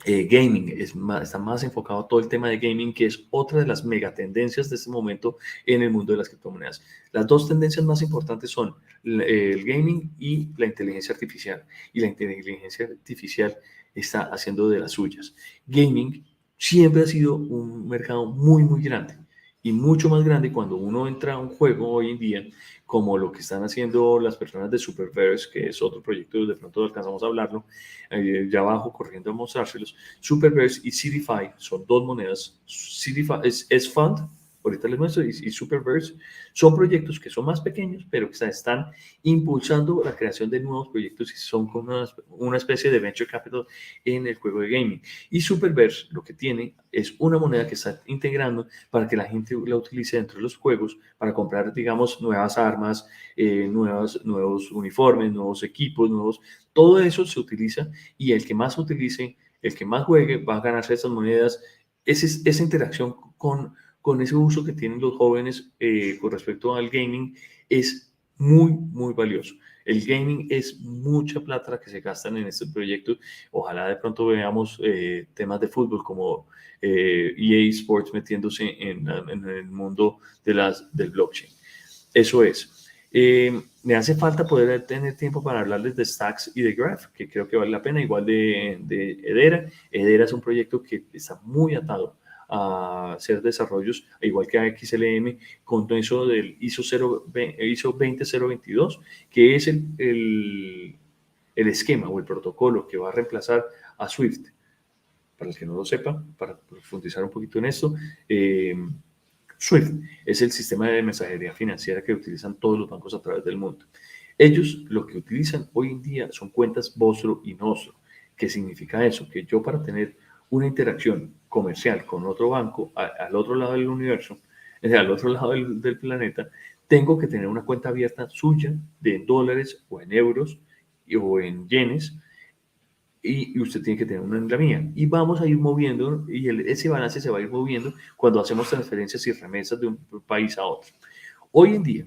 gaming, está más enfocado a todo el tema de gaming, que es otra de las megatendencias de este momento en el mundo de las criptomonedas. Las dos tendencias más importantes son el gaming y la inteligencia artificial. Y la inteligencia artificial está haciendo de las suyas. Gaming siempre ha sido un mercado muy, muy grande, y mucho más grande cuando uno entra a un juego hoy en día, como lo que están haciendo las personas de Superverse, que es otro proyecto, de pronto alcanzamos a hablarlo, ya abajo corriendo a mostrárselos. Superverse y CDFI son dos monedas. CDFI es Fund, ahorita les muestro, y Superverse son proyectos que son más pequeños, pero que están impulsando la creación de nuevos proyectos y son como una especie de venture capital en el juego de gaming. Y Superverse lo que tiene es una moneda que está integrando para que la gente la utilice dentro de los juegos para comprar, digamos, nuevas armas, nuevos uniformes, nuevos equipos, todo eso se utiliza, y el que más utilice, el que más juegue, va a ganarse esas monedas. Esa interacción con ese uso que tienen los jóvenes con respecto al gaming es muy, muy valioso. El gaming es mucha plata la que se gastan en este proyecto. Ojalá de pronto veamos temas de fútbol como EA Sports metiéndose en el mundo del blockchain. Eso es. Me hace falta poder tener tiempo para hablarles de Stacks y de Graph, que creo que vale la pena, igual de Hedera. Hedera es un proyecto que está muy atado a hacer desarrollos, igual que a XLM, con eso del ISO 20022, que es el esquema o el protocolo que va a reemplazar a Swift. Para el que no lo sepa, para profundizar un poquito en esto, Swift es el sistema de mensajería financiera que utilizan todos los bancos a través del mundo. Ellos lo que utilizan hoy en día son cuentas Vostro y Nostro. ¿Qué significa eso? Que yo, para tener una interacción comercial con otro banco al otro lado del universo, al otro lado del planeta, tengo que tener una cuenta abierta suya de dólares o en euros o en yenes, y usted tiene que tener una en la mía. Y vamos a ir moviendo, y ese balance se va a ir moviendo cuando hacemos transferencias y remesas de un país a otro. Hoy en día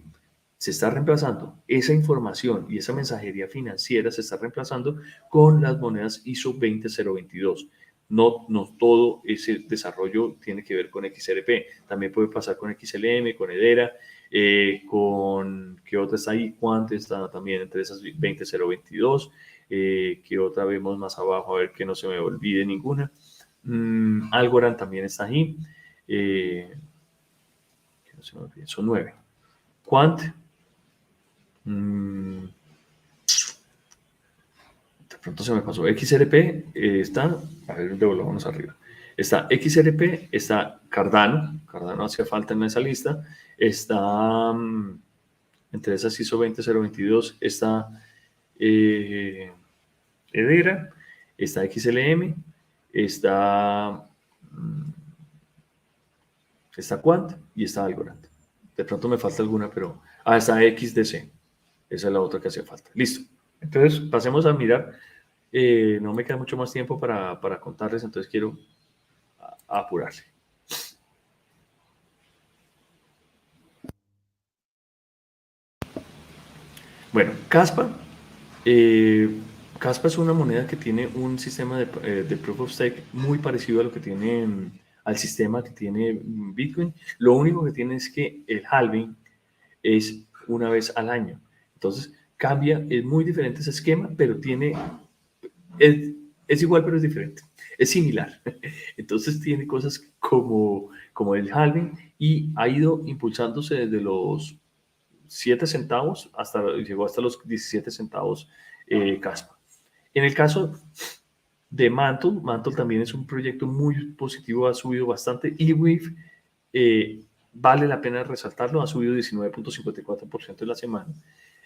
se está reemplazando esa información, y esa mensajería financiera se está reemplazando con las monedas ISO 20022. No todo ese desarrollo tiene que ver con XRP, también puede pasar con XLM, con Hedera, con, ¿qué otra está ahí? Quant está también entre esas 20022. Que otra vemos más abajo, a ver que no se me olvide ninguna. Algorand también está ahí. Que no se me olvide, son 9. Quant. De pronto se me pasó. XRP está, a ver, devolvámonos arriba. Está XRP, está Cardano hacía falta en esa lista. Está entre esas ISO 20022, está Hedera, está XLM, está, está Quant y está Algorand. De pronto me falta alguna, pero... Ah, está XDC. Esa es la otra que hace falta. Listo. Entonces, pasemos a mirar. No me queda mucho más tiempo para contarles, entonces quiero apurarle. Bueno, Caspa. Caspa es una moneda que tiene un sistema de proof of stake muy parecido a lo que tiene al sistema que tiene Bitcoin. Lo único que tiene es que el halving es una vez al año. Entonces, cambia, es muy diferente ese esquema, pero tiene, es, es igual, pero es diferente. Es similar. Entonces, tiene cosas como el halving y ha ido impulsándose desde los 7 centavos llegó hasta los 17 centavos Caspa. En el caso de Mantle, Mantle también es un proyecto muy positivo, ha subido bastante. Y WIF, vale la pena resaltarlo, ha subido 19.54% en la semana.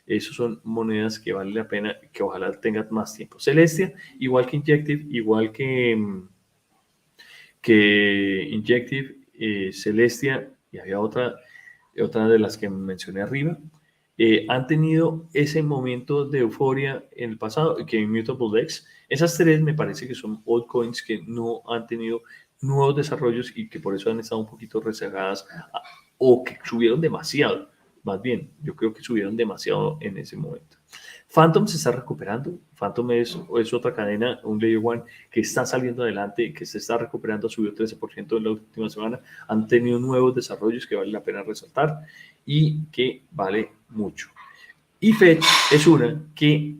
Esas son monedas que vale la pena, que ojalá tengan más tiempo. Celestia, igual que Injective, igual que Injective, Celestia, y había otra de las que mencioné arriba, han tenido ese momento de euforia en el pasado, que Immutable X, esas tres me parece que son altcoins que no han tenido nuevos desarrollos y que por eso han estado un poquito rezagadas o que subieron demasiado, más bien, yo creo que subieron demasiado en ese momento. Phantom se está recuperando. Phantom es otra cadena, un Layer One que está saliendo adelante, que se está recuperando, ha subido 13% en la última semana. Han tenido nuevos desarrollos que vale la pena resaltar y que vale mucho. Y Fetch es una que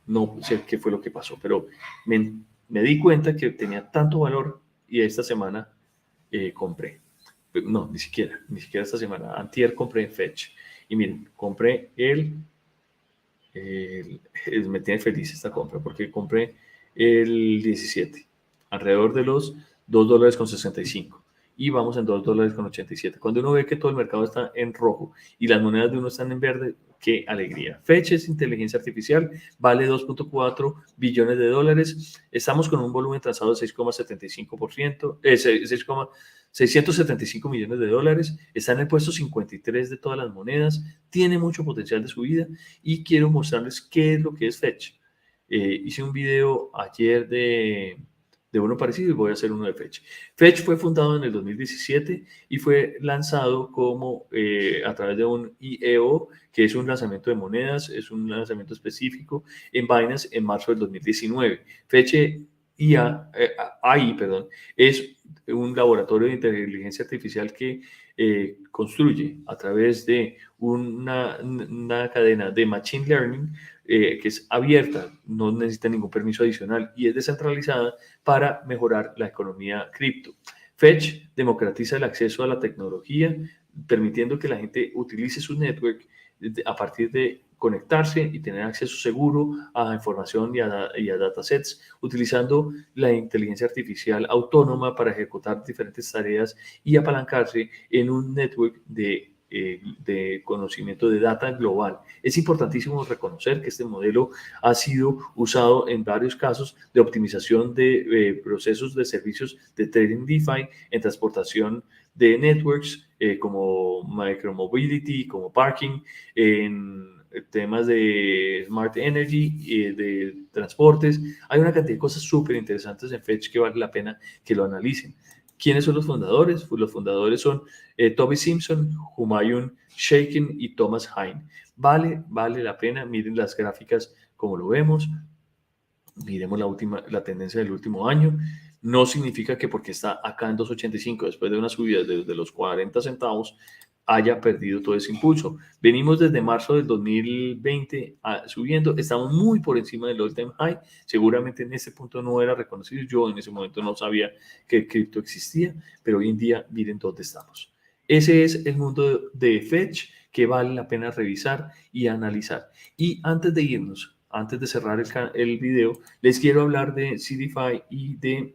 no sé qué fue lo que pasó, pero me di cuenta que tenía tanto valor y esta semana compré. No, ni siquiera esta semana. Antier compré Fetch. Y miren, compré me tiene feliz esta compra porque compré el 17, alrededor de los $2.65 y vamos en $2.87. Cuando uno ve que todo el mercado está en rojo y las monedas de uno están en verde, qué alegría. Fetch es inteligencia artificial, vale 2.4 billones de dólares. Estamos con un volumen transado de 6,75%, 675 millones de dólares. Está en el puesto 53 de todas las monedas, tiene mucho potencial de subida y quiero mostrarles qué es lo que es Fetch. Hice un video ayer de uno parecido y voy a hacer uno de Fetch. Fetch fue fundado en el 2017 y fue lanzado como a través de un IEO, que es un lanzamiento de monedas, es un lanzamiento específico en Binance en marzo del 2019. Fetch AI, perdón, es un laboratorio de inteligencia artificial que construye a través de una cadena de Machine Learning que es abierta, no necesita ningún permiso adicional y es descentralizada para mejorar la economía cripto. Fetch democratiza el acceso a la tecnología, permitiendo que la gente utilice su network a partir de conectarse y tener acceso seguro a información y a datasets, utilizando la inteligencia artificial autónoma para ejecutar diferentes tareas y apalancarse en un network de conocimiento de data global. Es importantísimo reconocer que este modelo ha sido usado en varios casos de optimización de procesos de servicios de trading DeFi, en transportación de networks como micromobility, como parking, en temas de smart energy, de transportes. Hay una cantidad de cosas súper interesantes en Fetch que vale la pena que lo analicen. ¿Quiénes son los fundadores? Pues los fundadores son Toby Simpson, Humayun Sheikh y Thomas Hein. Vale la pena, miren las gráficas como lo vemos, miremos la tendencia del último año. No significa que porque está acá en 2.85 después de una subida desde los 40 centavos haya perdido todo ese impulso. Venimos desde marzo del 2020 subiendo, estamos muy por encima del all-time high. Seguramente en ese punto no era reconocido, yo en ese momento no sabía que el cripto existía, pero hoy en día miren dónde estamos. Ese es el mundo de Fetch que vale la pena revisar y analizar. Y antes de irnos, antes de cerrar el video, les quiero hablar de CDFI y de,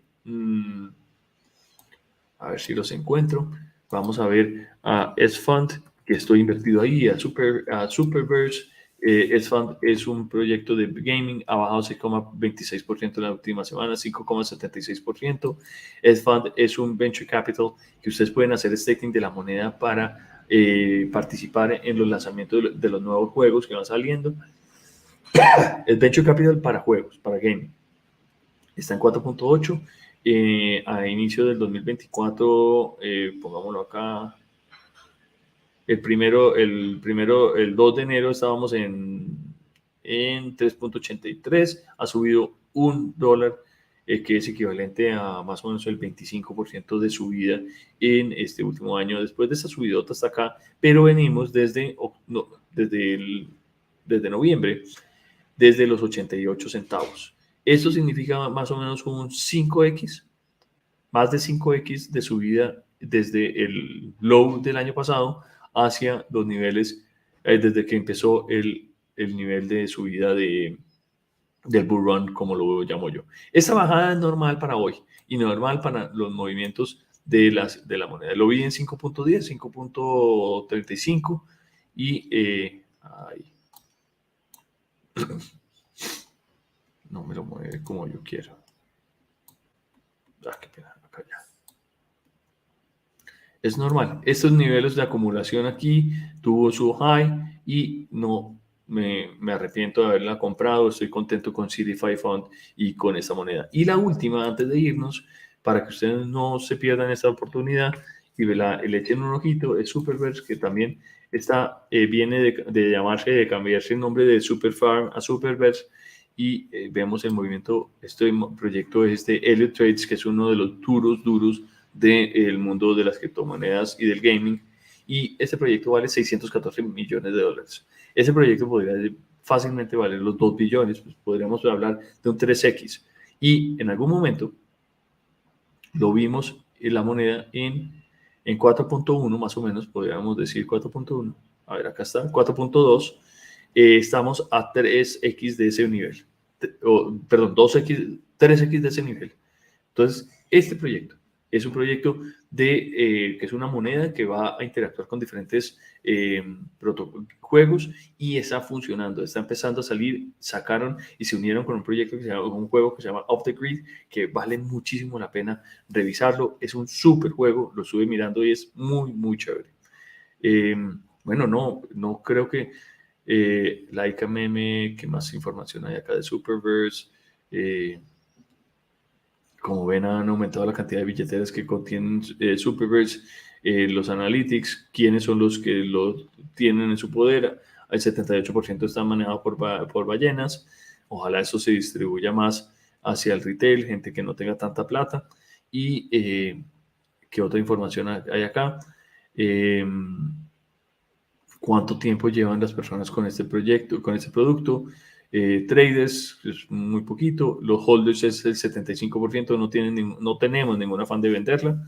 a ver si los encuentro. Vamos a ver a S-Fund, que estoy invertido ahí, a Superverse, S-Fund es un proyecto de gaming, ha bajado 6,26% en la última semana, 5,76%. S-Fund es un venture capital que ustedes pueden hacer staking de la moneda para participar en los lanzamientos de los nuevos juegos que van saliendo. Es venture capital para juegos, para gaming. Está en 4.8. A inicio del 2024, pongámoslo acá, el 2 de enero estábamos en 3.83, ha subido $1, que es equivalente a más o menos el 25% de subida en este último año, después de esa subidota hasta acá, pero venimos desde noviembre, desde los 88 centavos. Esto significa más o menos un 5x, más de 5x de subida desde el low del año pasado hacia los niveles, desde que empezó el nivel de subida del bull run, como lo llamo yo. Esta bajada es normal para hoy y normal para los movimientos de la moneda. Lo vi en 5.10, 5.35 y no me lo mueve como yo quiero. Qué pena, acá ya. Es normal. Estos niveles de acumulación aquí tuvo su high y no me arrepiento de haberla comprado. Estoy contento con Certify Fund y con esta moneda. Y la última, antes de irnos, para que ustedes no se pierdan esta oportunidad y le echen un ojito, es Superverse, que también viene de llamarse, de cambiarse el nombre de Superfarm a Superverse. Y vemos el movimiento, este proyecto es de Elliott Trades, que es uno de los duros del mundo de las criptomonedas y del gaming, y este proyecto vale $614 millones. Ese proyecto podría fácilmente valer los 2 billones, pues podríamos hablar de un 3x, y en algún momento lo vimos en la moneda en 4.1, más o menos, podríamos decir 4.1, a ver, acá está, 4.2, estamos a 3x de ese nivel, perdón, 2x, 3x de ese nivel. Entonces, este proyecto es un proyecto que es una moneda que va a interactuar con diferentes juegos y está funcionando, está empezando a salir, sacaron y se unieron con un proyecto un juego que se llama Off the Grid, que vale muchísimo la pena revisarlo, es un súper juego, lo estuve mirando y es muy, muy chévere. Bueno, no creo que Laika Meme, ¿qué más información hay acá de Superverse? Como ven, han aumentado la cantidad de billeteras que contienen Superverse, los analytics, quiénes son los que lo tienen en su poder. El 78% está manejado por ballenas. Ojalá eso se distribuya más hacia el retail, gente que no tenga tanta plata. Y ¿qué otra información hay acá? ¿Cuánto tiempo llevan las personas con este proyecto, con este producto? Traders, es muy poquito. Los holders es el 75%, no tenemos ningún afán de venderla.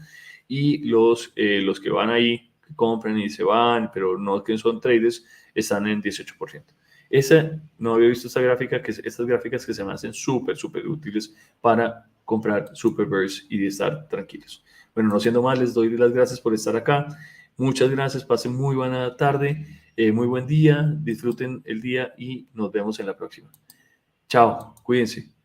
Y los que van ahí, que compran y se van, pero no que son traders, están en 18%. No había visto estas gráficas que se me hacen súper útiles para comprar Superverse y de estar tranquilos. Bueno, no siendo más, les doy las gracias por estar acá. Muchas gracias, pasen muy buena tarde, muy buen día, disfruten el día y nos vemos en la próxima. Chao, cuídense.